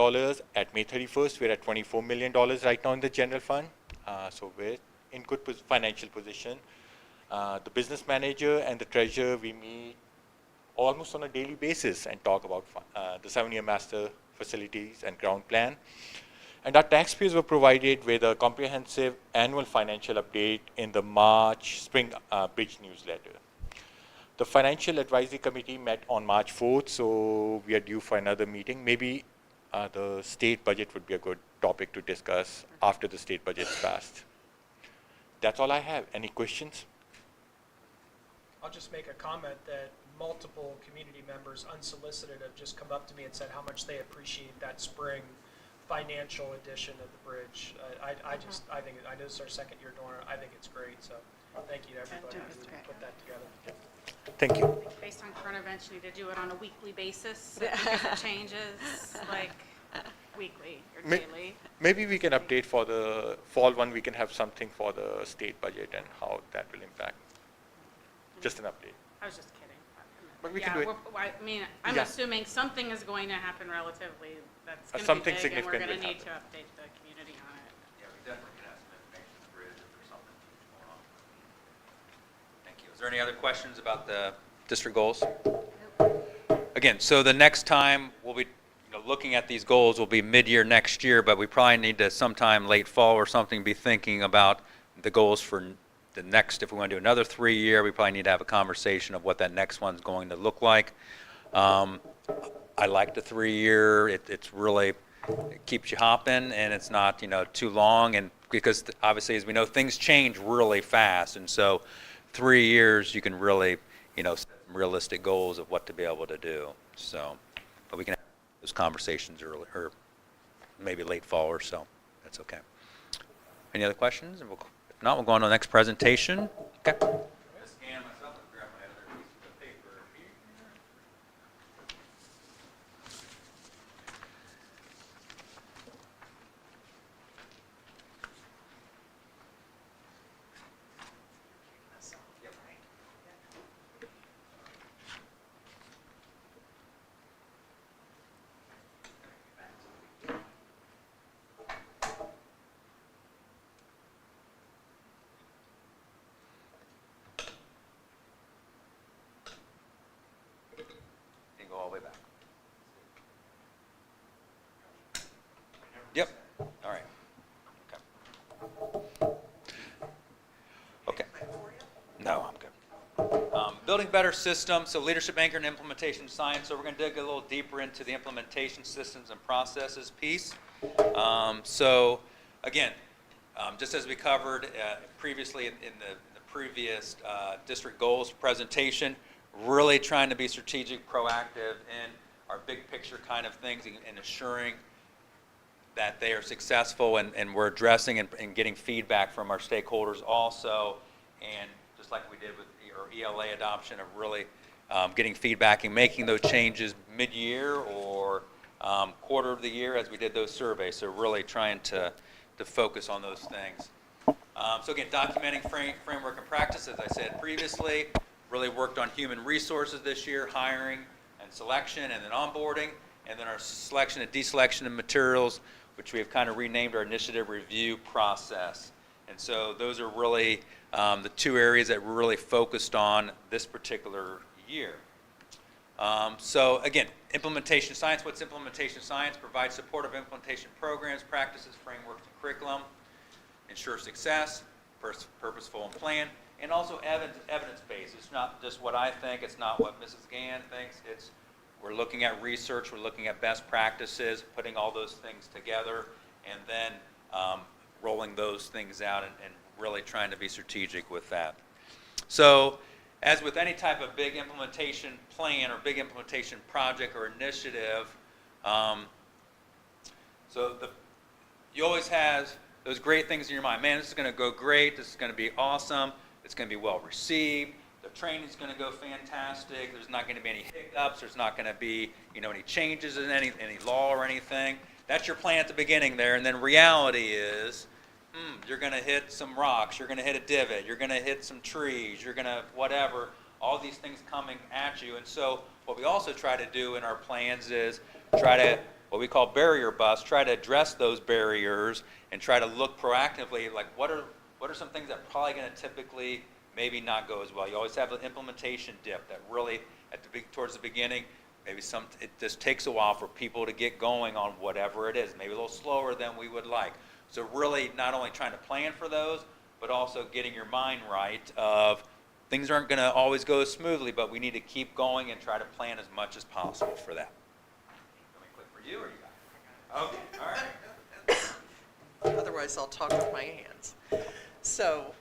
S2: At May 31st, we're at $24 million right now in the general fund. So we're in good financial position. The business manager and the treasurer, we meet almost on a daily basis and talk about the 7-year master facilities and ground plan. And our taxpayers were provided with a comprehensive annual financial update in the March Spring Bridge newsletter. The Financial Advisory Committee met on March 4th, so we are due for another meeting. Maybe the state budget would be a good topic to discuss after the state budget is passed. That's all I have. Any questions?
S1: I'll just make a comment that multiple community members unsolicited have just come up to me and said how much they appreciate that spring financial edition of the bridge. I think, I know this is our 2nd year doing it. I think it's great, so thank you to everybody who put that together.
S2: Thank you.
S5: Based on current events, you need to do it on a weekly basis, because it changes, like, weekly or daily.
S2: Maybe we can update for the fall one, we can have something for the state budget and how that will impact. Just an update.
S5: I was just kidding.
S2: But we
S5: Yeah,
S2: can do it.
S5: I mean, I'm
S2: Yeah.
S5: assuming something is going to happen relatively, that's going to be
S2: Something
S5: big, and we're
S2: significant
S5: going to
S2: will
S5: need to update the community on it.
S6: Yeah, we definitely can have some information on the bridge if there's something going on. Thank you. Is there any other questions about the district goals? Again, so the next time we'll be looking at these goals will be mid-year next year, but we probably need to sometime late fall or something be thinking about the goals for the next, if we want to do another 3-year, we probably need to have a conversation of what that next one's going to look like. I like the 3-year. It's really, it keeps you hopping, and it's not, too long. And because obviously, as we know, things change really fast. And so 3 years, you can really, set realistic goals of what to be able to do. So, but we can have those conversations early, or maybe late fall or so. That's okay. Any other questions? If not, we'll go on to the next presentation. Okay. all the way back. Yep, all right. Okay. No, I'm good. Building better systems, so leadership anchor and implementation science. So we're going to dig a little deeper into the implementation systems and processes piece. So again, just as we covered previously in the previous district goals presentation, really trying to be strategic, proactive in our big picture kind of things and assuring that they are successful and we're addressing and getting feedback from our stakeholders also. And just like we did with our ELA adoption, of really getting feedback and making those changes mid-year or quarter of the year as we did those surveys. So really trying to focus on those things. So again, documenting framework and practice, as I said previously, really worked on human resources this year, hiring and selection and then onboarding, and then our selection and deselection of materials, which we have kind of renamed our initiative review process. And so those are really the two areas that we're really focused on this particular year. So again, implementation science. What's implementation science? Provides supportive implementation programs, practices, frameworks, and curriculum. Ensure success, purposeful and planned, and also evidence-based. It's not just what I think. It's not what Mrs. Gann thinks. We're looking at research. We're looking at best practices, putting all those things together, and then rolling those things out and really trying to be strategic with that. So as with any type of big implementation plan or big implementation project or initiative, you always have those great things in your mind. Man, this is going to go great. This is going to be awesome. It's going to be well received. The training is going to go fantastic. There's not going to be any hiccups. There's not going to be any changes in any law or anything. That's your plan at the beginning there. And then reality is, you're going to hit some rocks. You're going to hit a divot. You're going to hit some trees. You're going to whatever. All these things coming at you. And so what we also try to do in our plans is try to, what we call barrier bust, try to address those barriers and try to look proactively, like what are some things that are probably going to typically maybe not go as well. You always have an implementation dip that really, towards the beginning, maybe it just takes a while for people to get going on whatever it is, maybe a little slower than we would like. So really not only trying to plan for those, but also getting your mind right of things aren't going to always go smoothly, but we need to keep going and try to plan as much as possible for that. Let me click for you, or you got it? Okay, all right.
S14: Otherwise, I'll talk with my hands. So,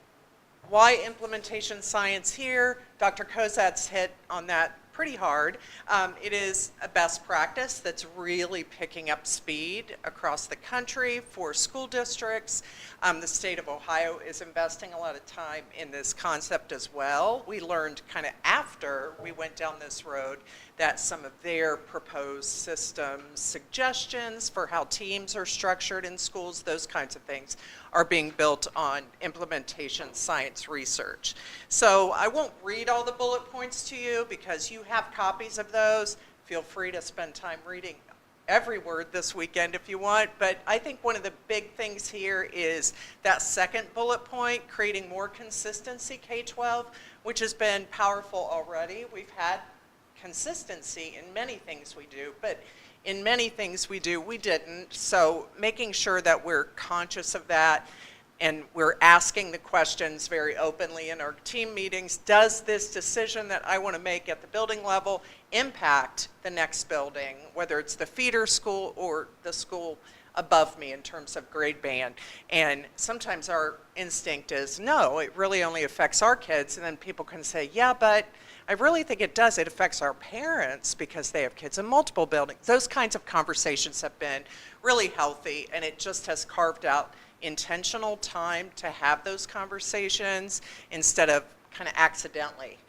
S14: why implementation science here? Dr. Kozat's hit on that pretty hard. It is a best practice that's really picking up speed across the country for school districts. The state of Ohio is investing a lot of time in this concept as well. We learned kind of after we went down this road that some of their proposed system suggestions for how teams are structured in schools, those kinds of things, are being built on implementation science research. So I won't read all the bullet points to you because you have copies of those. Feel free to spend time reading every word this weekend if you want, but I think one of the big things here is that second bullet point, creating more consistency K-12, which has been powerful already. We've had consistency in many things we do, but in many things we do, we didn't. So making sure that we're conscious of that and we're asking the questions very openly in our team meetings. Does this decision that I want to make at the building level impact the next building, whether it's the feeder school or the school above me in terms of grade band? And sometimes our instinct is, no, it really only affects our kids. And then people can say, yeah, but I really think it does. It affects our parents because they have kids in multiple buildings. Those kinds of conversations have been really healthy, and it just has carved out intentional time to have those conversations instead of kind of accidentally.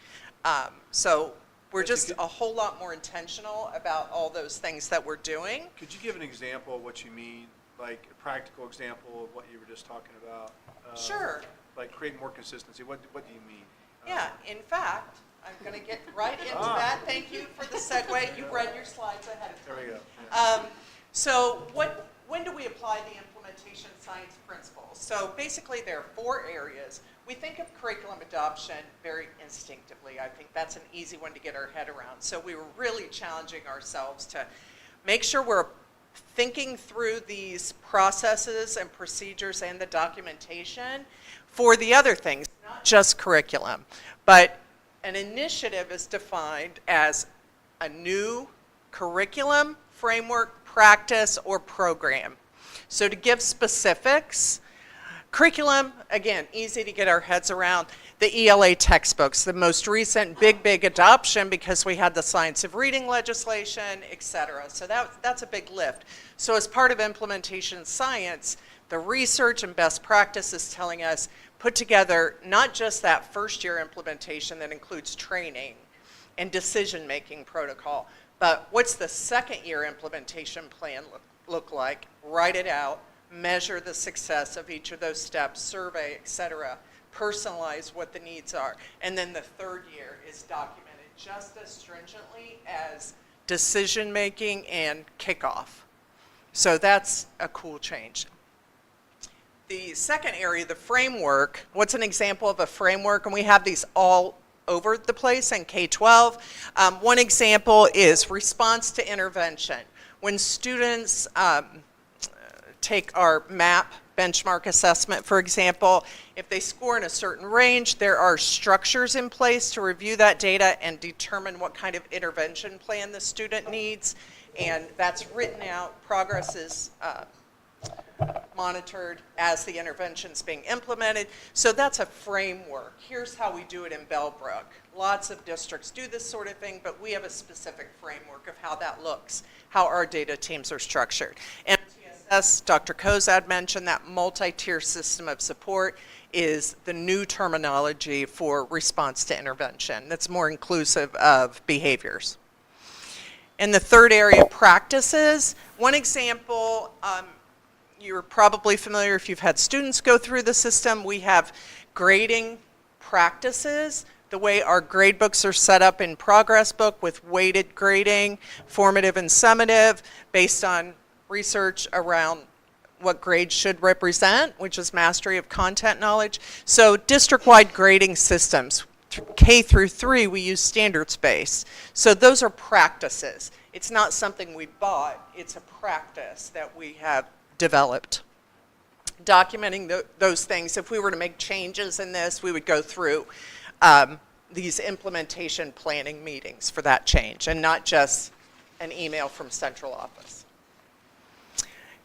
S14: So we're just a whole lot more intentional about all those things that we're doing.
S4: Could you give an example of what you mean, like a practical example of what you were just talking about?
S14: Sure.
S4: Like create more consistency. What do you mean?
S14: Yeah, in fact, I'm going to get right into that. Thank you for the segue. You read your slides ahead of time.
S4: There we go.
S14: So what when do we apply the implementation science principles? So basically there are 4 areas. We think of curriculum adoption very instinctively. I think that's an easy one to get our head around. So we were really challenging ourselves to make sure we're thinking through these processes and procedures and the documentation for the other things, not just curriculum. But an initiative is defined as a new curriculum, framework, practice, or program. So to give specifics, curriculum, again, easy to get our heads around. The ELA textbooks, the most recent big adoption because we had the science of reading legislation, et cetera. So that's a big lift. So as part of implementation science, the research and best practice is telling us put together not just that first year implementation that includes training and decision-making protocol, but what's the second year implementation plan look like? Write it out, measure the success of each of those steps, survey, et cetera, personalize what the needs are. And then the third year is documented just as stringently as decision-making and kickoff. So that's a cool change. The second area, the framework, what's an example of a framework? And we have these all over the place in K-12. One example is response to intervention. When students take our MAP benchmark assessment, for example, if they score in a certain range, there are structures in place to review that data and determine what kind of intervention plan the student needs. And that's written out. Progress is monitored as the intervention's being implemented. So that's a framework. Here's how we do it in Bellbrook. Lots of districts do this sort of thing, but we have a specific framework of how that looks, how our data teams are structured. MTSS, Dr. Kozad mentioned that multi-tier system of support is the new terminology for response to intervention that's more inclusive of behaviors. And the third area, practices. One example, you're probably familiar if you've had students go through the system. We have grading practices. The way our grade books are set up in Progress Book with weighted grading, formative and summative, based on research around what grades should represent, which is mastery of content knowledge. So district-wide grading systems. K through 3, we use standards-based. So those are practices. It's not something we bought. It's a practice that we have developed. Documenting those things. If we were to make changes in this, we would go through these implementation planning meetings for that change and not just an email from central office.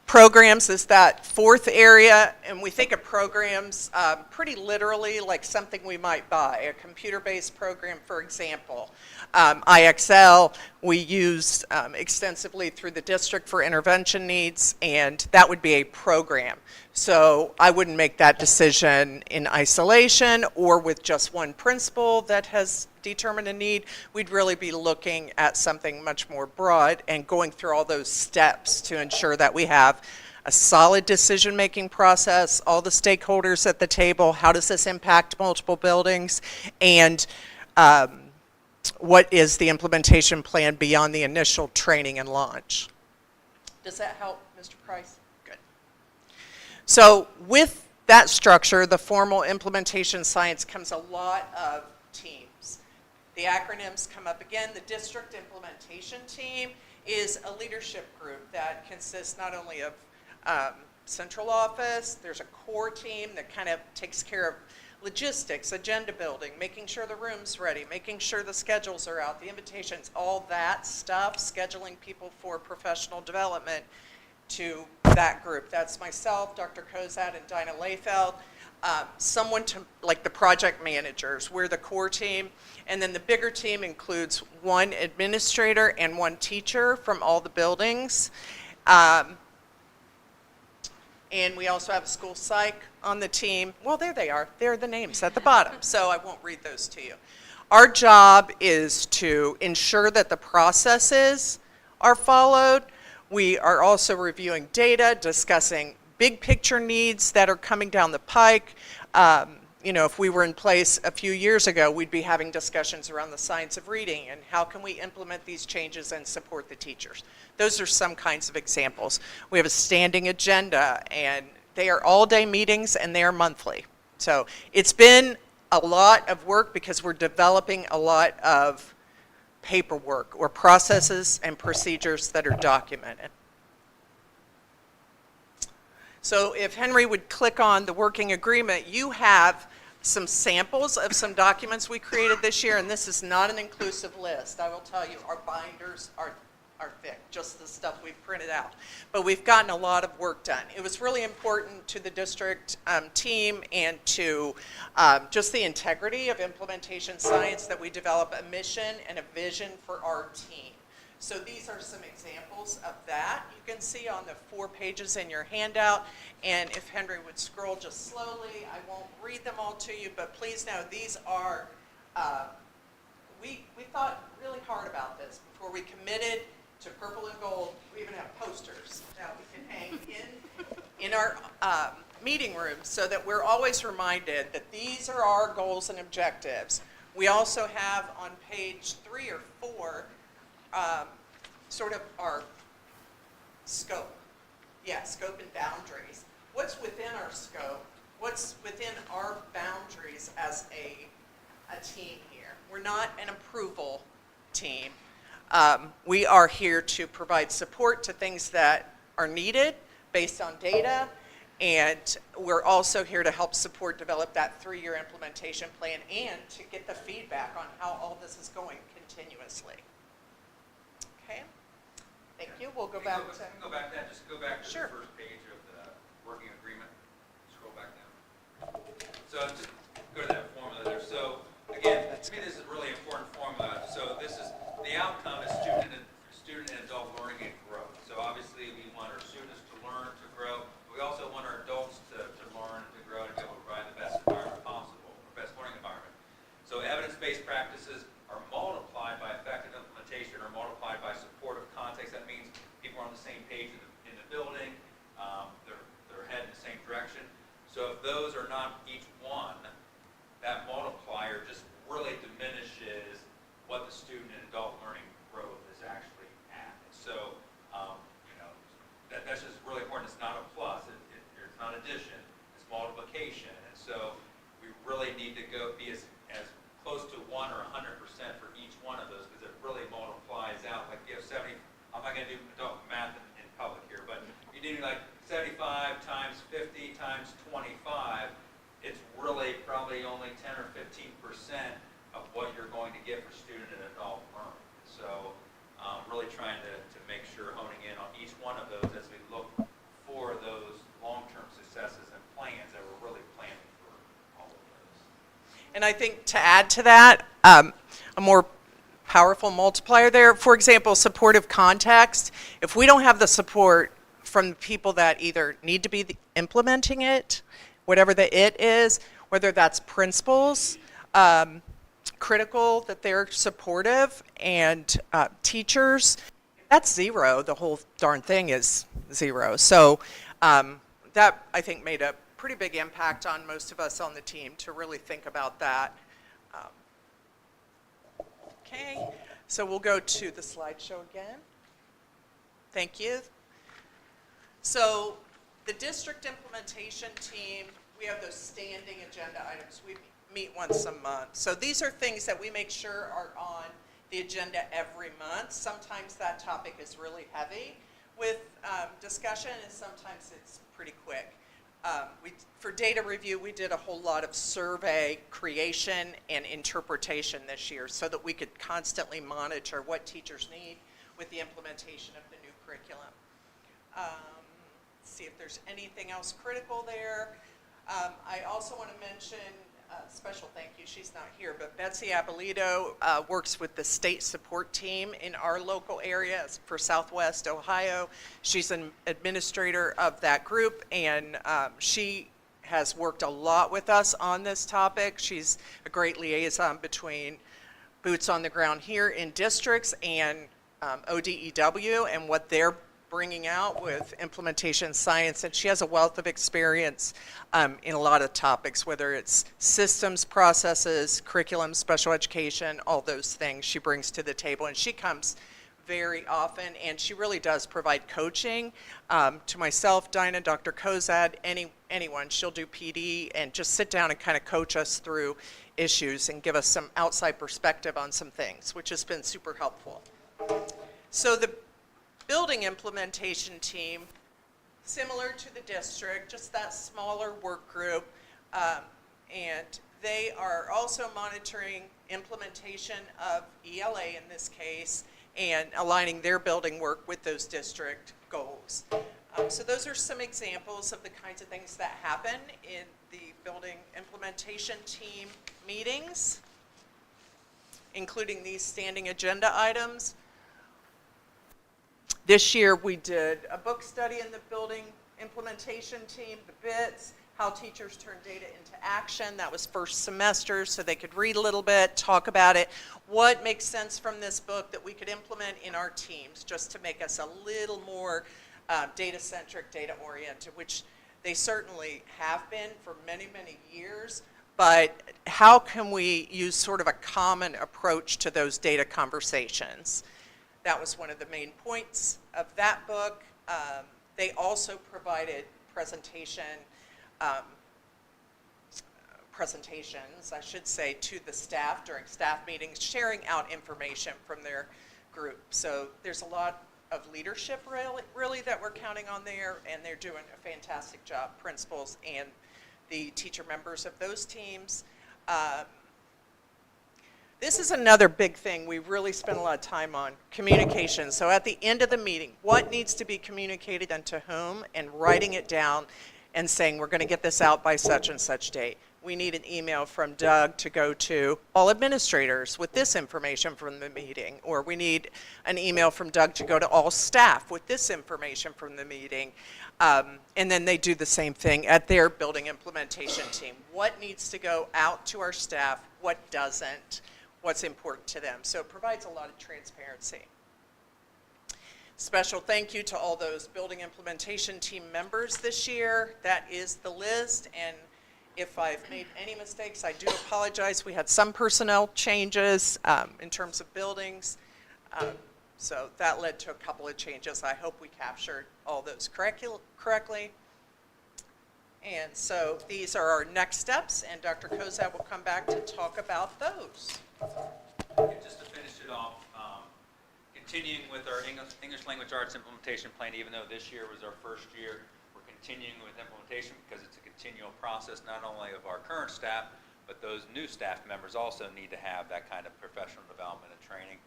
S14: Programs is that fourth area, and we think of programs pretty literally like something we might buy. A computer-based program, for example. IXL, we use extensively through the district for intervention needs, and that would be a program. So I wouldn't make that decision in isolation or with just one principal that has determined a need. We'd really be looking at something much more broad and going through all those steps to ensure that we have a solid decision-making process, all the stakeholders at the table, how does this impact multiple buildings, and what is the implementation plan beyond the initial training and launch. Does that help, Mr. Price? Good. So with that structure, the formal implementation science, comes a lot of teams. The acronyms come up again. The district implementation team is a leadership group that consists not only of central office, there's a core team that kind of takes care of logistics, agenda building, making sure the room's ready, making sure the schedules are out, the invitations, all that stuff, scheduling people for professional development to that group. That's myself, Dr. Kozad, and Dinah Layfeld. Someone to, like the project managers, we're the core team, and then the bigger team includes one administrator and one teacher from all the buildings. And we also have a school psych on the team. Well, there they are. There are the names at the bottom, so I won't read those to you. Our job is to ensure that the processes are followed. We are also reviewing data, discussing big picture needs that are coming down the pike, you know, if we were in place a few years ago, we'd be having discussions around the science of reading and how can we implement these changes and support the teachers. Those are some kinds of examples. We have a standing agenda, and they are all-day meetings, and they are monthly. So it's been a lot of work because we're developing a lot of paperwork or processes and procedures that are documented. So if Henry would click on the working agreement, you have some samples of some documents we created this year, and this is not an inclusive list. I will tell you, our binders are thick, just the stuff we've printed out. But we've gotten a lot of work done. It was really important to the district team and to just the integrity of implementation science that we develop a mission and a vision for our team. So these are some examples of that. You can see on the 4 pages in your handout, and if Henry would scroll just slowly, I won't read them all to you, but please know these are, we thought really hard about this before we committed to purple and gold. We even have posters that we can hang in our meeting rooms so that we're always reminded that these are our goals and objectives. We also have on page 3 or 4 sort of our scope. Yeah, scope and boundaries. What's within our scope? What's within our boundaries as a team here? We're not an approval team. We are here to provide support to things that are needed based on data, and we're also here to help support develop that 3-year implementation plan and to get the feedback on how all this is going continuously. Okay, thank you. We'll go back to...
S6: Go back to that. Just go back to
S14: Sure.
S6: the first page of the working agreement. Scroll back down. So just go to that formula there. So again, to me this is a really important formula. So this is the outcome is student and adult learning and growth. So obviously we want our students to learn, to grow. But we also want our adults to learn, to grow, and to be able to provide the best environment possible, or best learning environment. So evidence-based practices are multiplied by effective implementation, or multiplied by supportive context. That means people are on the same page in the building, they're heading in the same direction. So if those are not each one, that multiplier just really diminishes what the student and adult learning growth is actually at. And so, you know, that's just really important. It's not a plus, it's not addition, it's multiplication. And so we really need to be as close to 1 or 100% for each one of those, because it really multiplies out. Like you have 70, I'm not going to do adult math in public here, but you do like 75 times 50 times 25, it's really probably only 10 or 15% of what you're going to get for student and adult learning. So really trying to make sure honing in on each one of those as we look for those long-term successes and plans that we're really planning for all of those.
S14: And I think to add to that, a more powerful multiplier there, for example, supportive context. If we don't have the support from the people that either need to be implementing it, whatever the it is, whether that's principals, critical that they're supportive, and teachers, if that's zero, the whole darn thing is zero. So that, I think, made a pretty big impact on most of us on the team to really think about that. Okay, so we'll go to the slideshow again. Thank you. So the district implementation team, we have those standing agenda items. We meet once a month. So these are things that we make sure are on the agenda every month. Sometimes that topic is really heavy with discussion, and sometimes it's pretty quick. For data review, we did a whole lot of survey creation and interpretation this year so that we could constantly monitor what teachers need with the implementation of the new curriculum. See if there's anything else critical there. I also want to mention special thank you, she's not here, but Betsy Abolito works with the state support team in our local area for Southwest Ohio. She's an administrator of that group, and she has worked a lot with us on this topic. She's a great liaison between boots on the ground here in districts and ODEW and what they're bringing out with implementation science, and she has a wealth of experience in a lot of topics, whether it's systems, processes, curriculum, special education, all those things she brings to the table. And she comes very often, and she really does provide coaching to myself, Dinah, Dr. Kozad, anyone. She'll do PD and just sit down and kind of coach us through issues and give us some outside perspective on some things, which has been super helpful. So the building implementation team, similar to the district, just that smaller work group, and they are also monitoring implementation of ELA in this case, and aligning their building work with those district goals. So those are some examples of the kinds of things that happen in the building implementation team meetings, including these standing agenda items. This year we did a book study in the building implementation team, the BITS, how teachers turn data into action. That was first semester, so they could read a little bit, talk about it. What makes sense from this book that we could implement in our teams just to make us a little more data-centric, data-oriented, which they certainly have been for many, many years. But how can we use sort of a common approach to those data conversations? That was one of the main points of that book. They also provided presentations, I should say, to the staff during staff meetings, sharing out information from their group. So there's a lot of leadership really that we're counting on there, and they're doing a fantastic job, principals and the teacher members of those teams. This is another big thing we really spend a lot of time on, communication. So at the end of the meeting, what needs to be communicated and to whom, and writing it down and saying we're going to get this out by such and such date. We need an email from Doug to go to all administrators with this information from the meeting, or we need an email from Doug to go to all staff with this information from the meeting. And then they do the same thing at their building implementation team. What needs to go out to our staff, what doesn't, what's important to them. So it provides a lot of transparency. Special thank you to all those building implementation team members this year. That is the list, and if I've made any mistakes, I do apologize. We had some personnel changes in terms of buildings, so that led to a couple of changes. I hope we captured all those correctly. And so these are our next steps, and Dr. Kozad will come back to talk about those.
S6: Just to finish it off, continuing with our English language arts implementation plan, even though this year was our first year, we're continuing with implementation because it's a continual process, not only of our current staff, but those new staff members also need to have that kind of professional development and training.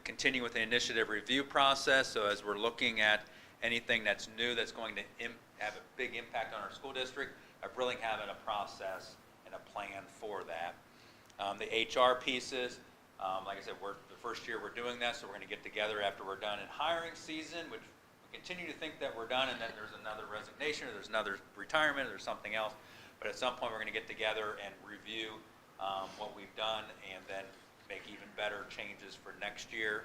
S6: Continue with the initiative review process, so as we're looking at anything that's new that's going to have a big impact on our school district, of really having a process and a plan for that. The HR pieces, like I said, the first year we're doing that, so we're going to get together after we're done in hiring season, which we continue to think that we're done, and then there's another resignation, or there's another retirement, or there's something else. But at some point we're going to get together and review what we've done, and then make even better changes for next year.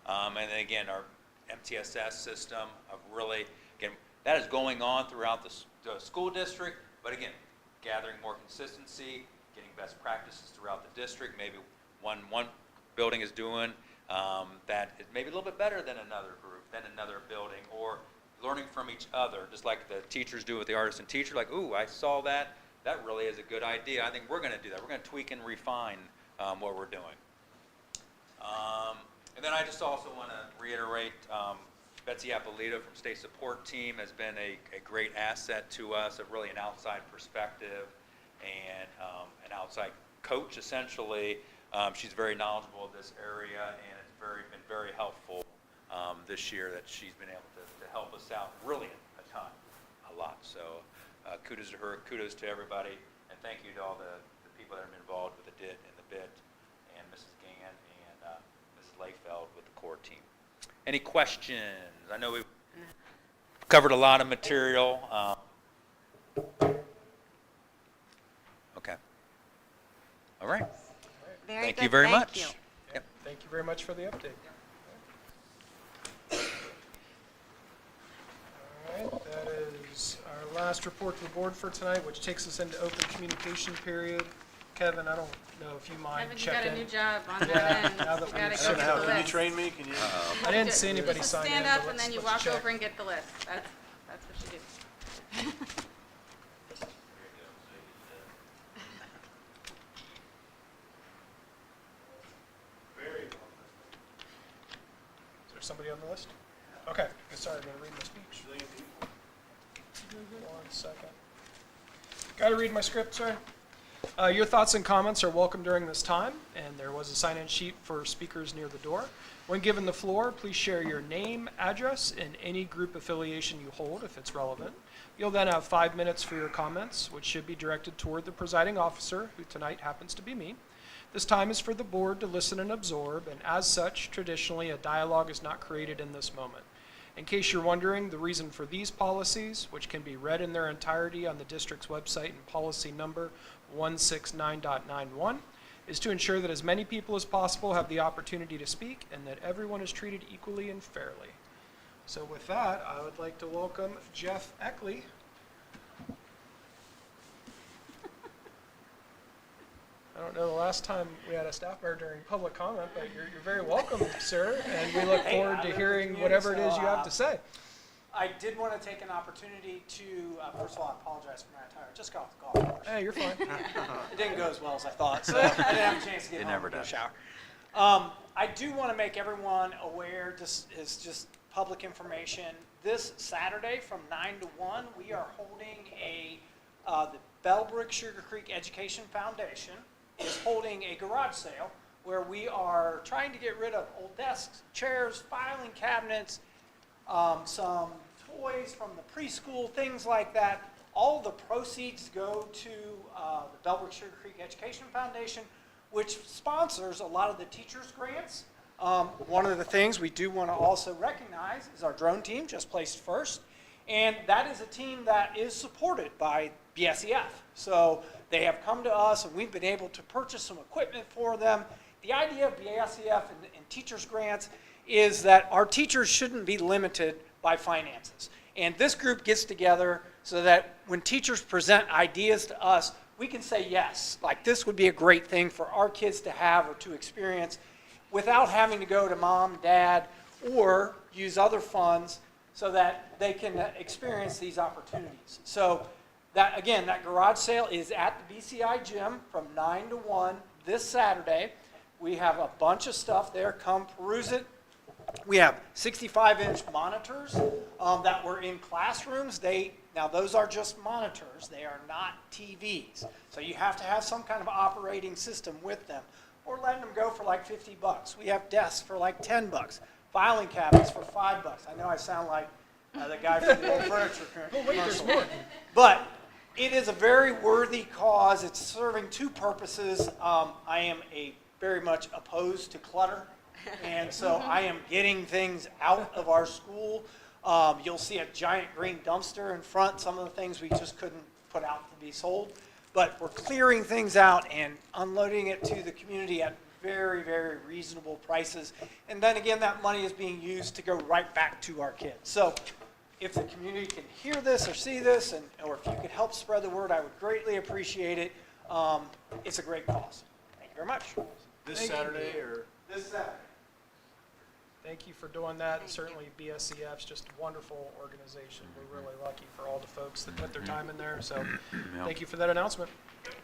S6: And then again, our MTSS system of really, again, that is going on throughout the school district, but again, gathering more consistency, getting best practices throughout the district. Maybe one building is doing that is maybe a little bit better than another group, than another building, or learning from each other, just like the teachers do with the artisan teacher, like, ooh, I saw that, that really is a good idea. I think we're going to do that. We're going to tweak and refine what we're doing. And then I just also want to reiterate, Betsy Apolito from State Support Team has been a great asset to us, of really an outside perspective and an outside coach, essentially. She's very knowledgeable of this area, and it's been very helpful this year that she's been able to help us out really a lot. So kudos to her, kudos to everybody, and thank you to all the people that have been involved with the DIT and the BIT, and Mrs. Gann and Mrs. Layfeld with the core team. Any questions? I know we've covered a lot of material. Okay. All right. Thank you very much.
S3: You.
S6: Yep.
S1: Thank you very much for the update. last report to the board for tonight, which takes us into open communication period. Kevin, I don't know if you mind
S5: Evan, you got a
S1: checking.
S5: new job on
S1: Yeah,
S5: that end.
S1: now that
S5: You gotta
S1: we've
S5: go
S1: sent
S5: get
S1: out-
S5: the
S4: Can you
S5: list.
S4: train me? Can you?
S1: I didn't see anybody
S5: Just
S1: sign in,
S5: stand
S1: but
S5: up and
S1: let's-
S5: then you
S1: let's
S5: walk
S1: check.
S5: over and get the list. That's what you do.
S1: Is there somebody on the list? Okay, sorry, I'm going to read my speech. 1 second. Got to read my script, sorry. Your thoughts and comments are welcome during this time, and there was a sign-in sheet for speakers near the door. When given the floor, please share your name, address, and any group affiliation you hold if it's relevant. You'll then have 5 minutes for your comments, which should be directed toward the presiding officer, who tonight happens to be me. This time is for the board to listen and absorb, and as such, traditionally, a dialogue is not created in this moment. In case you're wondering, the reason for these policies, which can be read in their entirety on the district's website in policy number 169.91, is to ensure that as many people as possible have the opportunity to speak and that everyone is treated equally and fairly. So with that, I would like to welcome Jeff Eckley. I don't know the last time we had a staff member during public comment, but you're very welcome, sir, and we look forward to hearing whatever it is you have to say.
S13: I did want to take an opportunity to, first of all, I apologize for my attire. Just got off the golf course.
S1: Hey, you're fine.
S13: It didn't go as well as I thought, so I didn't have a chance to get home and get a shower. I do want to make everyone aware, just public information. This Saturday from 9 to 1, we are holding the Bellbrook-Sugarcreek Education Foundation is holding a garage sale where we are trying to get rid of old desks, chairs, filing cabinets, some toys from the preschool, things like that. All the proceeds go to the Bellbrook-Sugarcreek Education Foundation, which sponsors a lot of the teachers' grants. One of the things we do want to also recognize is our drone team just placed first, and that is a team that is supported by BSEF. So they have come to us, and we've been able to purchase some equipment for them. The idea of BSEF and teachers' grants is that our teachers shouldn't be limited by finances. And this group gets together so that when teachers present ideas to us, we can say yes, like this would be a great thing for our kids to have or to experience without having to go to mom, dad, or use other funds so that they can experience these opportunities. So that, again, that garage sale is at the BCI gym from 9 to 1 this Saturday. We have a bunch of stuff there. Come peruse it. We have 65-inch monitors that were in classrooms. Now, those are just monitors. They are not TVs. So you have to have some kind of operating system with them. Or letting them go for like $50. We have desks for like $10. Filing cabinets for $5. I know I sound like the guy from the old furniture commercial.
S1: Oh, wait, there's more.
S13: But it is a very worthy cause. It's serving two purposes. I am very much opposed to clutter. And so I am getting things out of our school. You'll see a giant green dumpster in front, some of the things we just couldn't put out to be sold. But we're clearing things out and unloading it to the community at very, very reasonable prices. And then again, that money is being used to go right back to our kids. So if the community can hear this or see this, or if you could help spread the word, I would greatly appreciate it. It's a great cause. Thank you very much.
S4: This Saturday or?
S13: This Saturday.
S1: Thank you for doing that. And certainly BSCF's just a wonderful organization. We're really lucky for all the folks that put their time in there. So thank you for that announcement.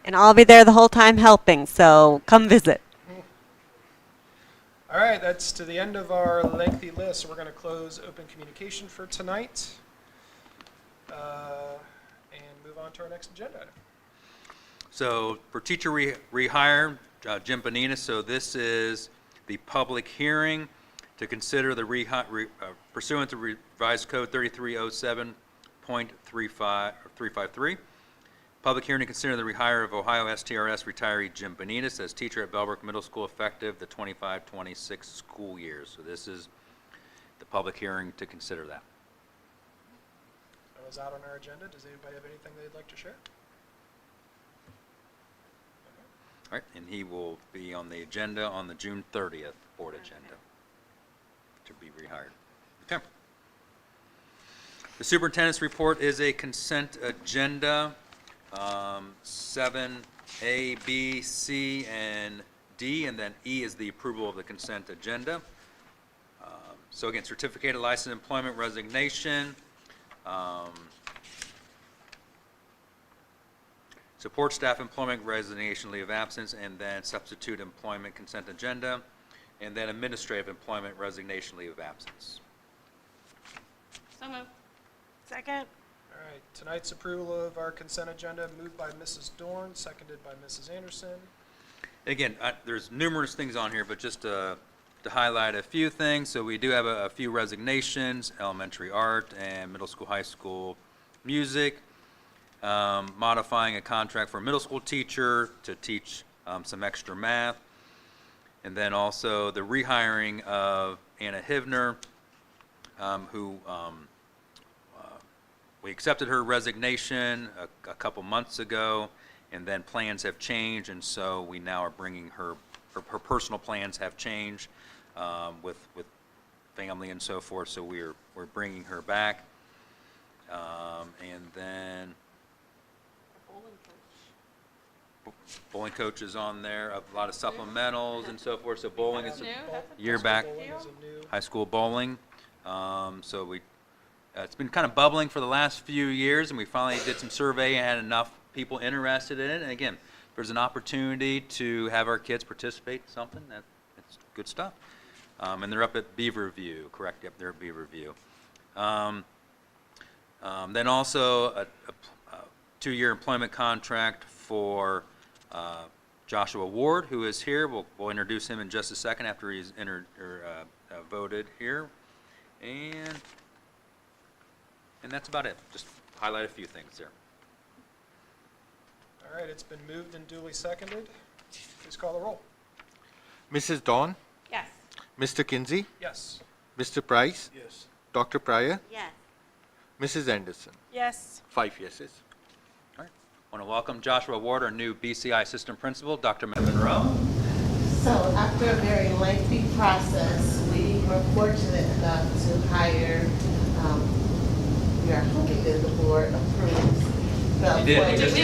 S15: And I'll be there the whole time helping, so come visit.
S1: All right, that's to the end of our lengthy list. So we're going to close open communication for tonight and move on to our next agenda item.
S6: So for teacher rehire, Jim Bonina, so this is the public hearing to consider the pursuant to revised code 3307.353. Public hearing to consider the rehire of Ohio STRS retiree Jim Bonitas as teacher at Bellbrook Middle School effective the 25-26 school year. So this is the public hearing to consider that.
S1: That was out on our agenda. Does anybody have anything they'd like to share?
S6: All right, and he will be on the agenda on the June 30th board agenda to be rehired. Okay. The superintendent's report is a consent agenda, 7A, B, C, and D, and then E is the approval of the consent agenda. So again, certificated license employment resignation, support staff employment resignation leave of absence, and then substitute employment consent agenda, and then administrative employment resignation leave of absence.
S5: So moved.
S8: Second?
S1: All right, tonight's approval of our consent agenda, moved by Mrs. Dorn, seconded by Mrs. Anderson.
S6: Again, there's numerous things on here, but just to highlight a few things. So we do have a few resignations, elementary art and middle school, high school music, modifying a contract for a middle school teacher to teach some extra math, and then also the rehiring of Anna Hivner, who we accepted her resignation a couple months ago, and then plans have changed, and so we now are bringing her personal plans have changed with family and so forth, so we're bringing her back. And then bowling coach is on there, a lot of supplementals and so forth, so bowling is year back, high school bowling. So it's been kind of bubbling for the last few years, and we finally did some survey and had enough people interested in it. And again, if there's an opportunity to have our kids participate in something, that's good stuff. And they're up at Beaver View, correct? Yep, they're at Beaver View. Then also a 2-year employment contract for Joshua Ward, who is here. We'll introduce him in just a second after he's voted here. And that's about it. Just highlight a few things there.
S1: All right, it's been moved and duly seconded. Please call the roll.
S2: Mrs. Dawn,
S5: Yes.
S2: Mr. Kinsey,
S1: Yes.
S2: Mr. Price,
S4: Yes.
S2: Dr. Pryor,
S3: Yes.
S2: Mrs. Anderson.
S8: Yes.
S2: 5 yeses.
S6: All right. I want to welcome Joshua Ward, our new BCI assistant principal, Dr. Monroe.
S16: So after a very lengthy process, we were fortunate enough to hire, we are hoping that the board approves the
S6: You did.
S16: appointment.
S6: You just did.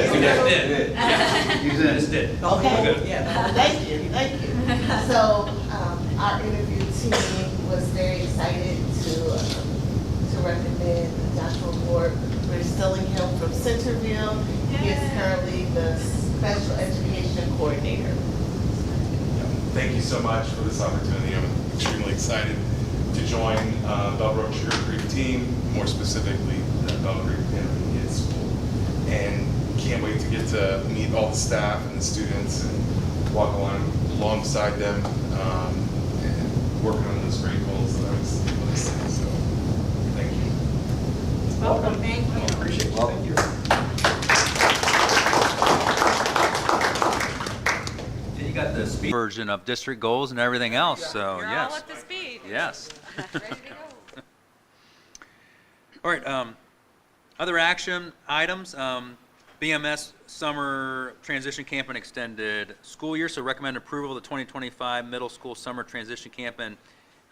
S16: We
S6: You just
S16: did.
S6: did. You just did.
S16: Okay, yeah, thank you. So, our interview team was very excited to recommend Joshua Ward. We're stealing him from Centerville. He is currently the special education coordinator.
S17: Thank you so much for this opportunity. I'm extremely excited to join Bellbrook-Sugarcreek team, more specifically the Bellbrook Intermediate School, and can't wait to get to meet all the staff and the students and walk alongside them and working on those great goals that I was able to say. So, thank you.
S5: Welcome. Thank you.
S17: I appreciate you. Thank you.
S6: You got the speed version of district goals and everything else, so
S5: You're
S6: yes.
S5: all up to speed.
S6: Yes.
S5: Ready to go.
S6: All right, other action items, BMS Summer Transition Camp and Extended School Year, so recommend approval of the 2025 Middle School Summer Transition Camp and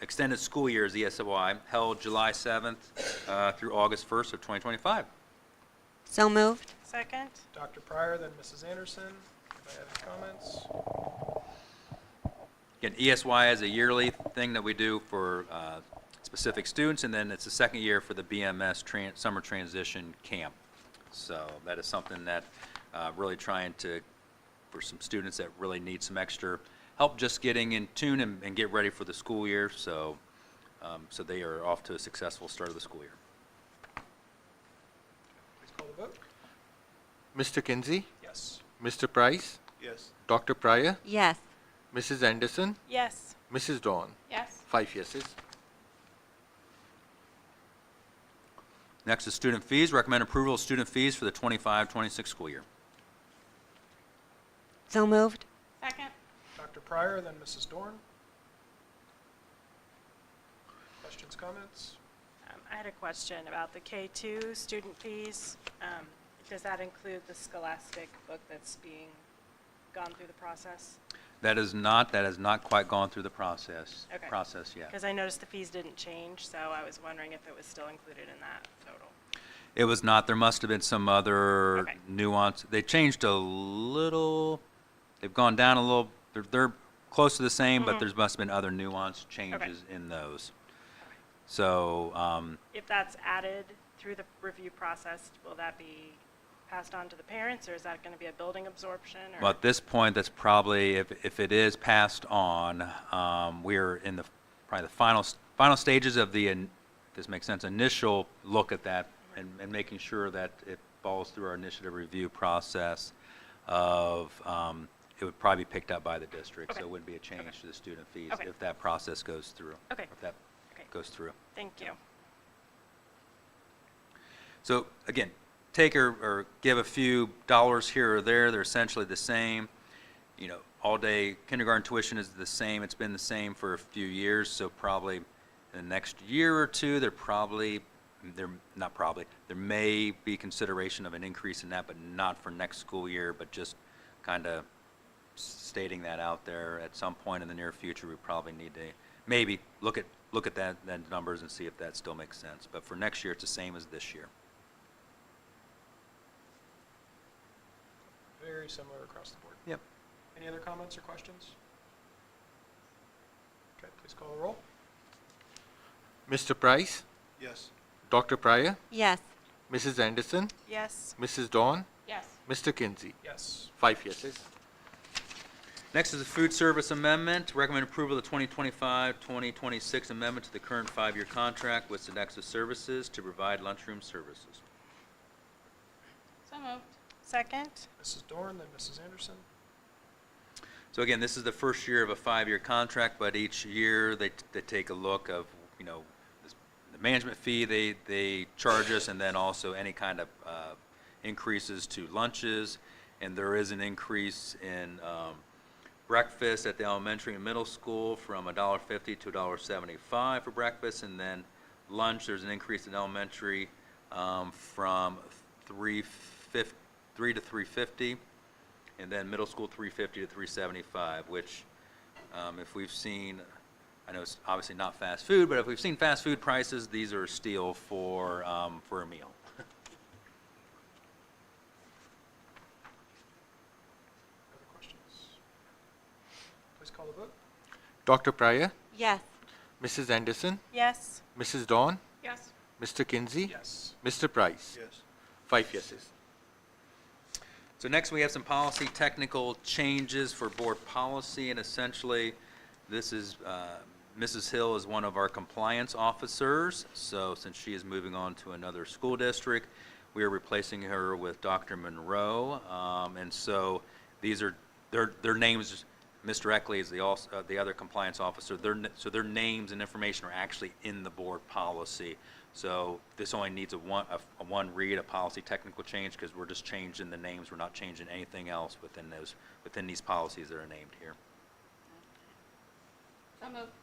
S6: Extended School Year, ESY, held July 7th through August 1st of 2025.
S15: So moved.
S8: Second?
S1: Dr. Pryor, then Mrs. Anderson. Anybody have any comments?
S6: Again, ESY is a yearly thing that we do for specific students, and then it's the second year for the BMS Summer Transition Camp. So that is something that really trying to, for some students that really need some extra help just getting in tune and get ready for the school year. So, so they are off to a successful start of the school year.
S1: Please call the vote.
S2: Mr. Kinsey,
S1: Yes.
S2: Mr. Price,
S4: Yes.
S2: Dr. Pryor,
S15: Yes.
S2: Mrs. Anderson,
S8: Yes.
S2: Mrs. Dawn.
S5: Yes.
S2: 5 yeses.
S6: Next is student fees. Recommend approval of student fees for the 25-26 school year.
S15: So moved.
S5: Second.
S1: Dr. Pryor, then Mrs. Dorn. Questions, comments?
S8: I had a question about the K-2 student fees. Does that include the Scholastic book that's being gone through the process?
S6: That is not, that has not quite gone through the process yet.
S8: Because I noticed the fees didn't change, so I was wondering if it was still included in that total.
S6: It was not. There must have been some other
S8: Okay.
S6: nuance. They changed a little. They've gone down a little. They're close to the same, but there must have been other nuance changes in those. So,
S8: If that's added through the review process, will that be passed on to the parents, or is that going to be a building absorption? Or?
S6: well, at this point, that's probably, if it is passed on, we're in probably the final stages of the, if this makes sense, initial look at that and making sure that it falls through our initiative review process of, it would probably be picked up by the district, so it wouldn't be a change to the student fees if that process goes through.
S8: Okay.
S6: If that goes through.
S8: Thank you.
S6: So again, take or give a few dollars here or there. They're essentially the same. You know, all-day kindergarten tuition is the same. It's been the same for a few years. So probably in the next year or two, there may be consideration of an increase in that, but not for next school year. But just kind of stating that out there. At some point in the near future, we probably need to maybe look at that numbers and see if that still makes sense. But for next year, it's the same as this year.
S1: Very similar across the board.
S6: Yep.
S1: Any other comments or questions? Okay, please call the roll.
S2: Mr. Price,
S4: Yes.
S2: Dr. Pryor,
S15: Yes.
S2: Mrs. Anderson,
S8: Yes.
S2: Mrs. Dawn,
S5: Yes.
S2: Mr. Kinsey.
S1: Yes.
S2: 5 yeses.
S6: Next is the food service amendment. Recommend approval of the 2025-2026 amendment to the current 5-year contract with Sodexo Services to provide lunchroom services.
S5: So moved.
S8: Second?
S1: Mrs. Dorn, then Mrs. Anderson.
S6: So again, this is the first year of a 5-year contract, but each year they take a look of, you know, the management fee they charge us, and then also any kind of increases to lunches. And there is an increase in breakfast at the elementary and middle school from $1.50 to $1.75 for breakfast, and then lunch, there's an increase in elementary from $3 to $3.50, and then middle school $3.50 to $3.75, which if we've seen, I know it's obviously not fast food, but if we've seen fast food prices, these are a steal for a meal.
S1: Other questions? Please call the vote.
S2: Dr. Pryor,
S15: Yes.
S2: Mrs. Anderson,
S8: Yes.
S2: Mrs. Dawn,
S5: Yes.
S2: Mr. Kinsey,
S1: Yes.
S2: Mr. Price.
S4: Yes.
S2: 5 yeses.
S6: So next we have some policy technical changes for board policy, and essentially this is, Mrs. Hill is one of our compliance officers, so since she is moving on to another school district, we are replacing her with Dr. Monroe, and so these are, their names, Mr. Eckley is the other compliance officer, so their names and information are actually in the board policy. So this only needs a one read, a policy technical change, because we're just changing the names. We're not changing anything else within these policies that are named here.
S5: So moved.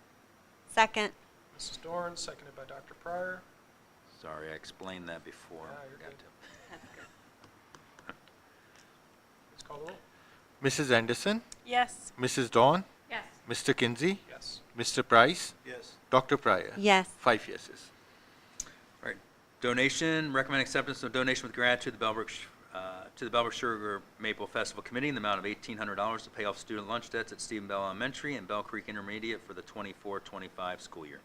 S15: Second.
S1: Mrs. Dorn, seconded by Dr. Pryor.
S6: Sorry, I explained that before.
S1: Yeah, you're
S6: Forgot
S1: good.
S6: to.
S5: That's good.
S1: Please call the roll.
S2: Mrs. Anderson,
S8: Yes.
S2: Mrs. Dawn,
S5: Yes.
S2: Mr. Kinsey,
S1: Yes.
S2: Mr. Price,
S4: Yes.
S2: Dr. Pryor.
S15: Yes.
S2: 5 yeses.
S6: All right, donation, recommend acceptance of donation with gratitude to the Bellbrook-Sugar Maple Festival Committee in the amount of $1,800 to pay off student lunch debts at Stephen Bell Elementary and Bell Creek Intermediate for the 24-25 school year.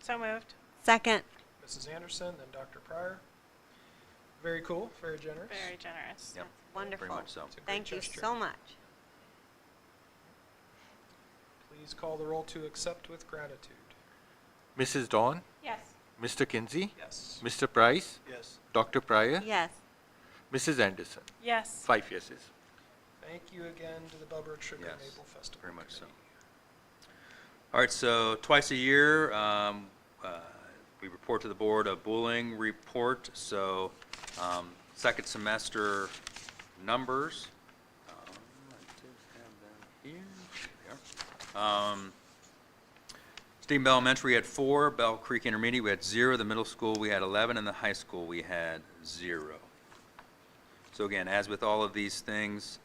S8: So moved.
S15: Second.
S1: Mrs. Anderson, then Dr. Pryor. Very cool, very generous.
S8: Very generous.
S6: Yep,
S15: Wonderful.
S6: very much so.
S1: It's a great
S15: Thank you
S1: gesture.
S15: so much.
S1: Please call the roll to accept with gratitude.
S2: Mrs. Dawn,
S5: Yes.
S2: Mr. Kinsey,
S1: Yes.
S2: Mr. Price,
S4: Yes.
S2: Dr. Pryor,
S15: Yes.
S2: Mrs. Anderson.
S8: Yes.
S2: 5 yeses.
S1: Thank you again to the Bellbrook-Sugar
S6: Yes,
S1: Maple Festival.
S6: very much so.
S1: Committee.
S6: All right, so twice a year, we report to the board a bullying report. So second semester numbers. I did have them here. There they are. Stephen Bell Elementary, we had 4. Bell Creek Intermediate, we had 0. The middle school, we had 11. And the high school, we had 0. So again, as with all of these things,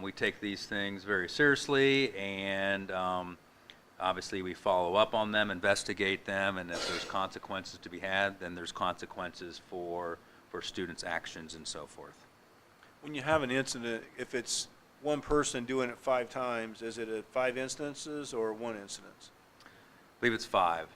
S6: We take these things very seriously, and obviously we follow up on them, investigate them, and if there's consequences to be had, then there's consequences for students' actions and so forth.
S4: When you have an incident, if it's one person doing it 5 times, is it at 5 instances or 1 incidence?
S6: I believe it's 5.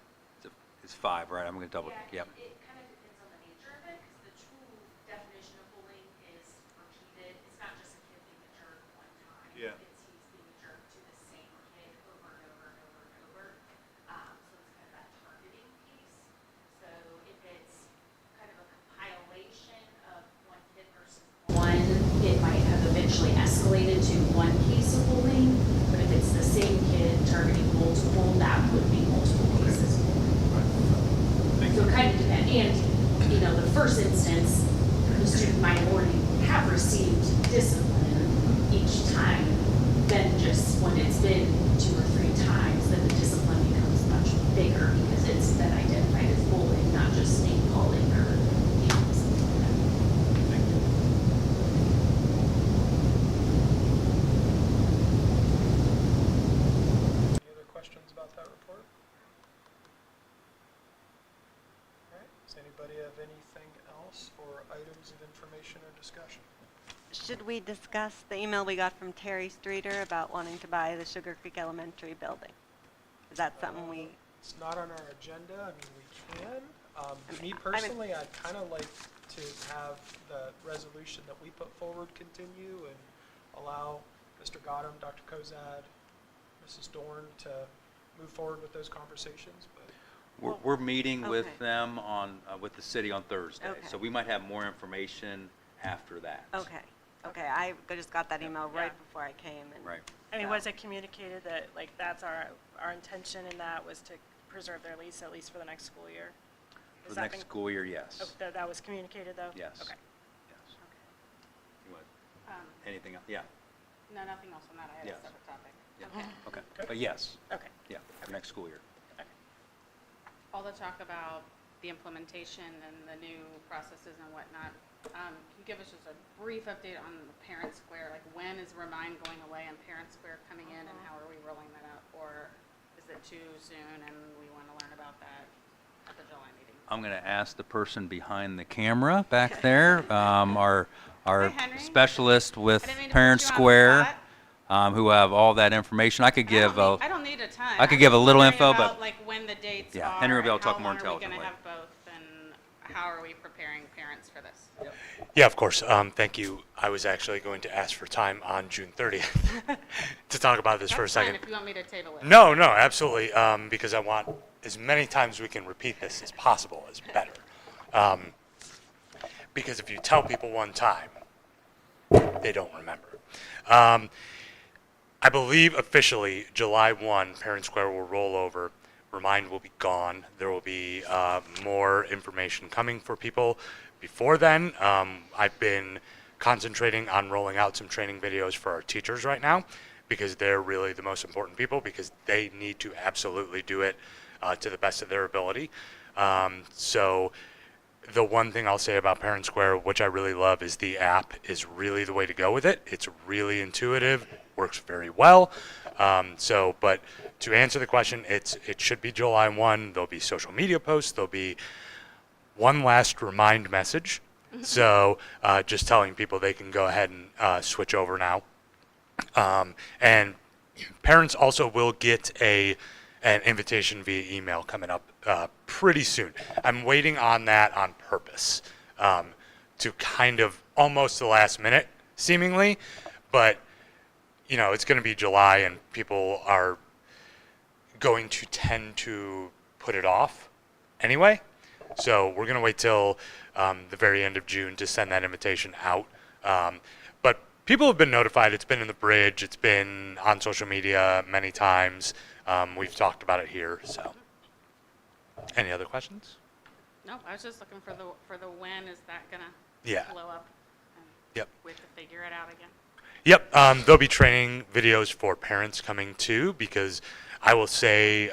S6: It's 5, right? I'm going to double, yep.
S12: It kind of depends on the nature of it, because the true definition of bullying is repeated. It's not just a kid being a jerk one time.
S4: Yeah.
S12: It's he's being a jerk to the same kid over and over and over and over. So it's kind of that targeting piece. So if it's kind of a compilation of one kid versus one, it might have eventually escalated to one case of bullying. But if it's the same kid targeting multiple, that would be multiple cases of bullying. So it kind of depends. And, you know, the first instance, the student might already have received discipline each time. Then just when it's been 2 or 3 times, then the discipline becomes much bigger because it's then identified as bullying, not just name calling or, you know, something like that.
S1: Any other questions about that report? All right, does anybody have anything else or items of information or discussion?
S15: Should we discuss the email we got from Terry Streeter about wanting to buy the Sugar Creek Elementary building? Is that something we?
S1: It's not on our agenda. I mean, we can. Me personally, I'd kind of like to have the resolution that we put forward continue and allow Mr. Godum, Dr. Kozad, Mrs. Dorn to move forward with those conversations. But
S6: We're meeting with
S15: Okay.
S6: them on, with the city on Thursday.
S15: Okay.
S6: So we might have more information after that.
S15: Okay. Okay. I just got that email right
S8: Yeah.
S15: before I came. And
S6: Right.
S8: I mean,
S15: so-
S8: was it communicated that, like, that's our intention in that was to preserve their lease at least for the next school year?
S6: For
S8: Has
S6: the
S8: that
S6: next
S8: been-
S6: school year, yes.
S8: Oh, that was communicated, though?
S6: Yes.
S8: Okay.
S6: Yes. You want
S5: Um,
S6: anything else? Yeah.
S5: No, nothing else on that. I had
S6: Yes.
S5: a separate topic.
S6: Yeah.
S5: Okay.
S6: Okay. But yes.
S8: Okay.
S6: Yeah, for next school year.
S5: All the talk about the implementation and the new processes and whatnot, can you give us just a brief update on the Parent Square? Like, when is Remind going away and Parent Square coming in, and how are we rolling that out? Or is it too soon and we want to learn about that at the July meeting?
S6: I'm going to ask the person behind the camera back there, our
S5: Hi, Henry.
S6: specialist with
S5: I didn't mean to put
S6: Parent
S5: you on the
S6: Square,
S5: spot.
S6: who have all that information. I could give
S5: I don't need a ton.
S6: I could
S5: I'm
S6: give a
S5: just
S6: little
S5: wondering
S6: info,
S5: about,
S6: but
S5: like, when the dates
S6: yeah,
S5: are,
S6: Henry will be able
S5: and
S6: to talk
S5: how
S6: more
S5: long are we
S6: intelligently.
S5: going to have both, and how are we preparing parents for this?
S18: Yeah, of course. Thank you. I was actually going to ask for time on June 30th to talk about this for a
S5: That's fine
S18: second.
S5: if you want me to table it.
S18: No, absolutely, because I want as many times we can repeat this as possible is better. Because if you tell people one time, they don't remember. I believe officially July 1, Parent Square will roll over. Remind will be gone. There will be more information coming for people before then. I've been concentrating on rolling out some training videos for our teachers right now because they're really the most important people because they need to absolutely do it to the best of their ability. So the one thing I'll say about Parent Square, which I really love, is the app is really the way to go with it. It's really intuitive, works very well. But to answer the question, it should be July 1. There'll be social media posts. There'll be one last remind message. So just telling people they can go ahead and switch over now. And parents also will get an invitation via email coming up pretty soon. I'm waiting on that on purpose to kind of almost the last minute, seemingly. But, it's going to be July and people are going to tend to put it off anyway. So we're going to wait till the very end of June to send that invitation out. But people have been notified. It's been in the bridge. It's been on social media many times. We've talked about it here. So, any other questions?
S5: No, I was just looking for the when is that gonna
S18: Yeah.
S5: blow up? And
S18: Yep.
S5: we have to figure it out again.
S18: Yep. There'll be training videos for parents coming too, because I will say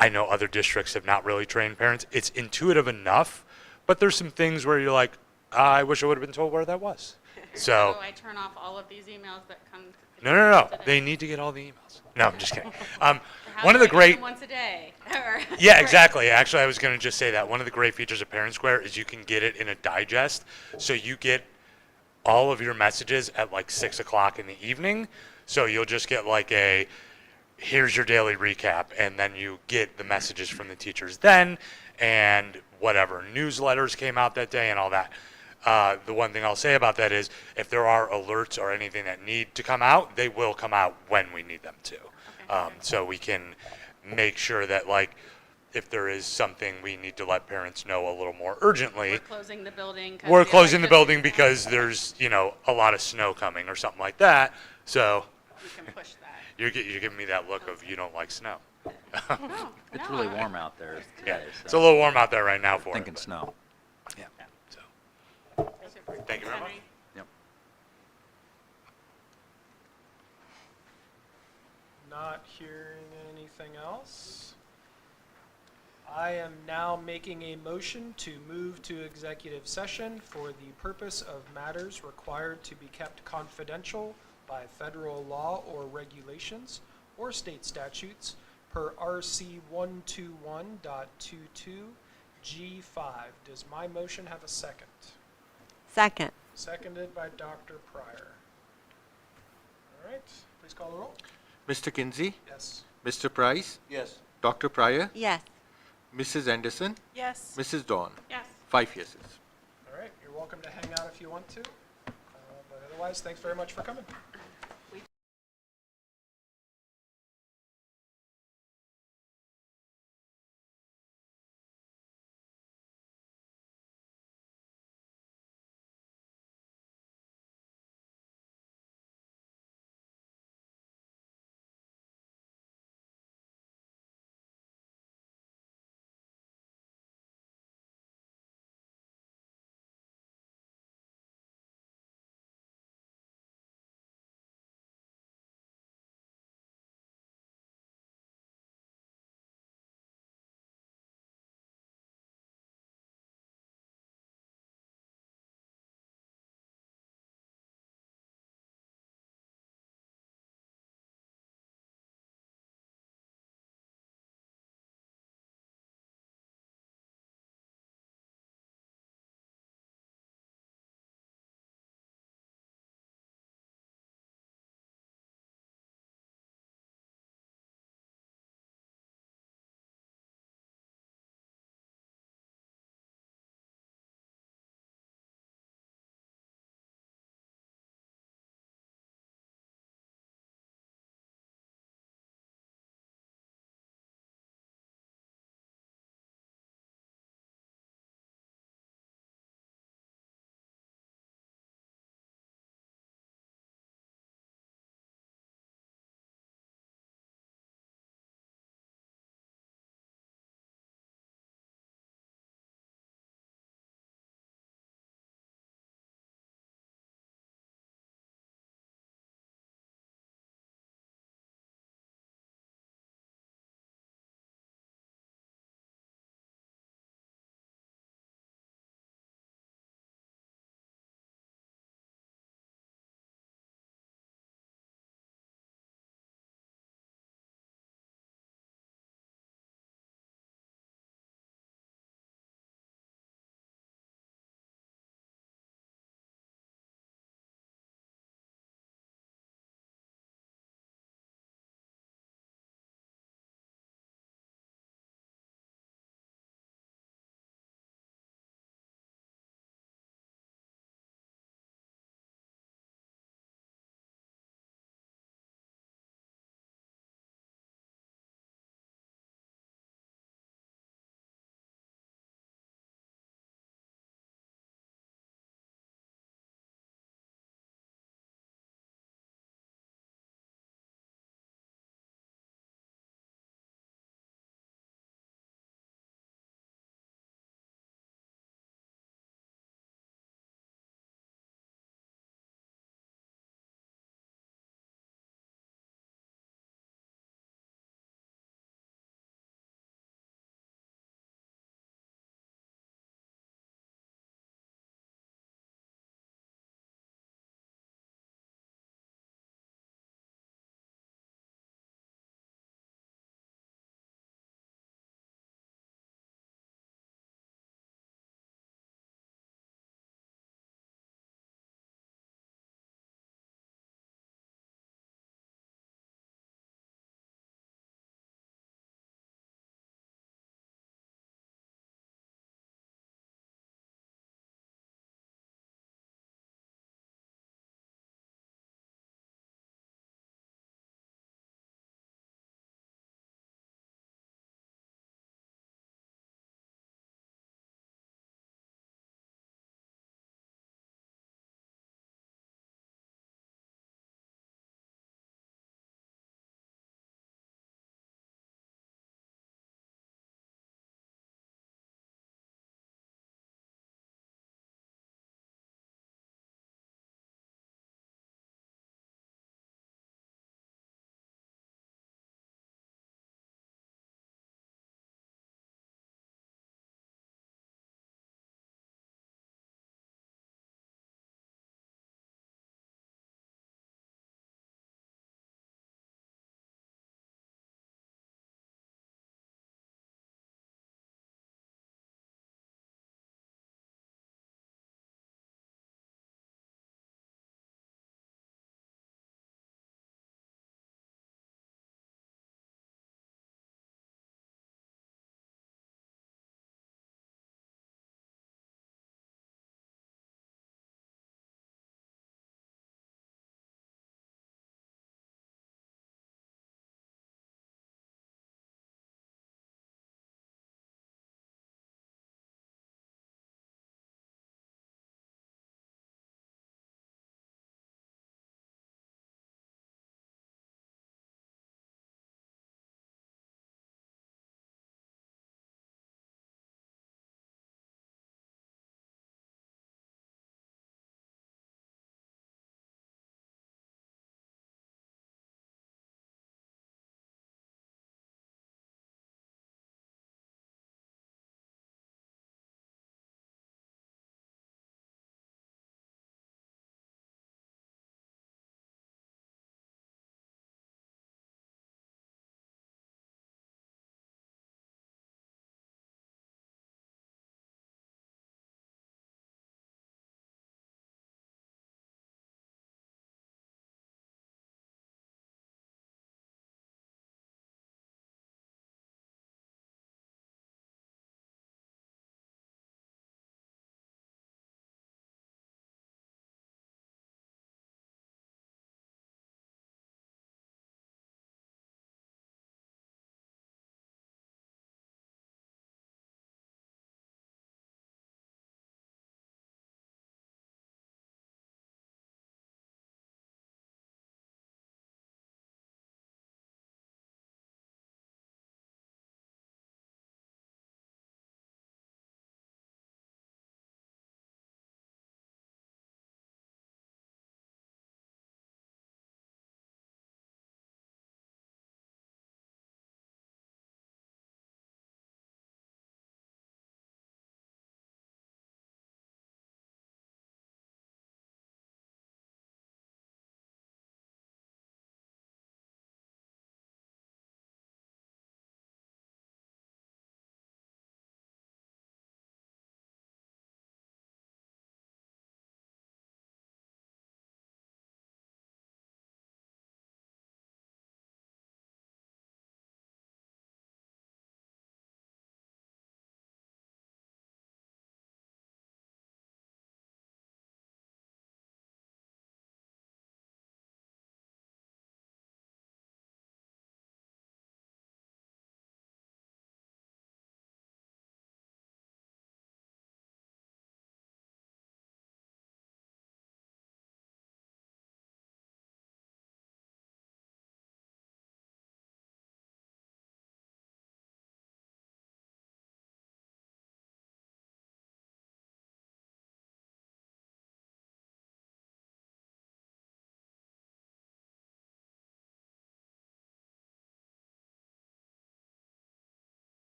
S18: I know other districts have not really trained parents. It's intuitive enough, but there's some things where you're like, I wish I would have been told where that was. So,
S5: I turn off all of these emails that come to
S18: no.
S5: today?
S18: They need to get all the emails. No, I'm just kidding.
S5: How
S18: One
S5: do
S18: of the
S5: I get
S18: great,
S5: them once a day? Or-
S18: yeah,
S5: Right.
S18: exactly. Actually, I was going to just say that one of the great features of Parent Square is you can get it in a digest. So you get all of your messages at like 6 o'clock in the evening. So you'll just get like here's your daily recap, and then you get the messages from the teachers then, and whatever newsletters came out that day and all that. The one thing I'll say about that is if there are alerts or anything that need to come out, they will come out when we need them to. So we can make sure that like if there is something we need to let parents know a little more urgently.
S5: We're closing the building. 'Cause
S18: We're
S5: the
S18: closing the
S5: electricity-
S18: building because there's, a lot of snow coming or something like that. So
S5: You can push that.
S18: you're giving me that look of you don't like snow.
S5: No,
S6: It's
S5: no,
S6: really
S5: I-
S6: warm out there
S18: Yeah,
S6: today.
S18: it's a little warm out there right now for
S6: Thinking
S18: it.
S6: snow. Yeah.
S18: So, thank you very much.
S6: Yep.
S1: Not hearing anything else. I am now making a motion to move to executive session for the purpose of matters required to be kept confidential by federal law or regulations or state statutes per RC 121.22 G5. Does my motion have a second?
S15: Second.
S1: Seconded by Dr. Pryor. All right, please call the roll.
S2: Mr. Kinsey,
S1: Yes.
S2: Mr. Price,
S4: Yes.
S2: Dr. Pryor,
S15: Yes.
S2: Mrs. Anderson,
S8: Yes.
S2: Mrs. Dawn.
S5: Yes.
S2: 5 yeses.
S1: All right, you're welcome to hang out if you want to. But otherwise, thanks very much for coming.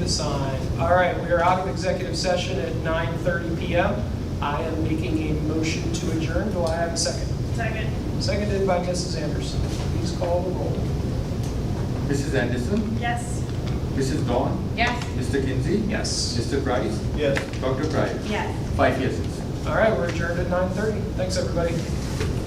S1: to sign. All right, we are out of executive session at 9:30 PM. I am making a motion to adjourn. Do I have a second?
S8: Second.
S1: Seconded by Mrs. Anderson. Please call the roll.
S19: Mrs. Anderson?
S8: Yes.
S19: Mrs. Dawn?
S5: Yes.
S19: Mr. Kinsey?
S1: Yes.
S19: Mr. Price?
S4: Yes.
S19: Dr. Price?
S8: Yes.
S19: 5 yeses.
S1: All right, we're adjourned at 9:30. Thanks, everybody.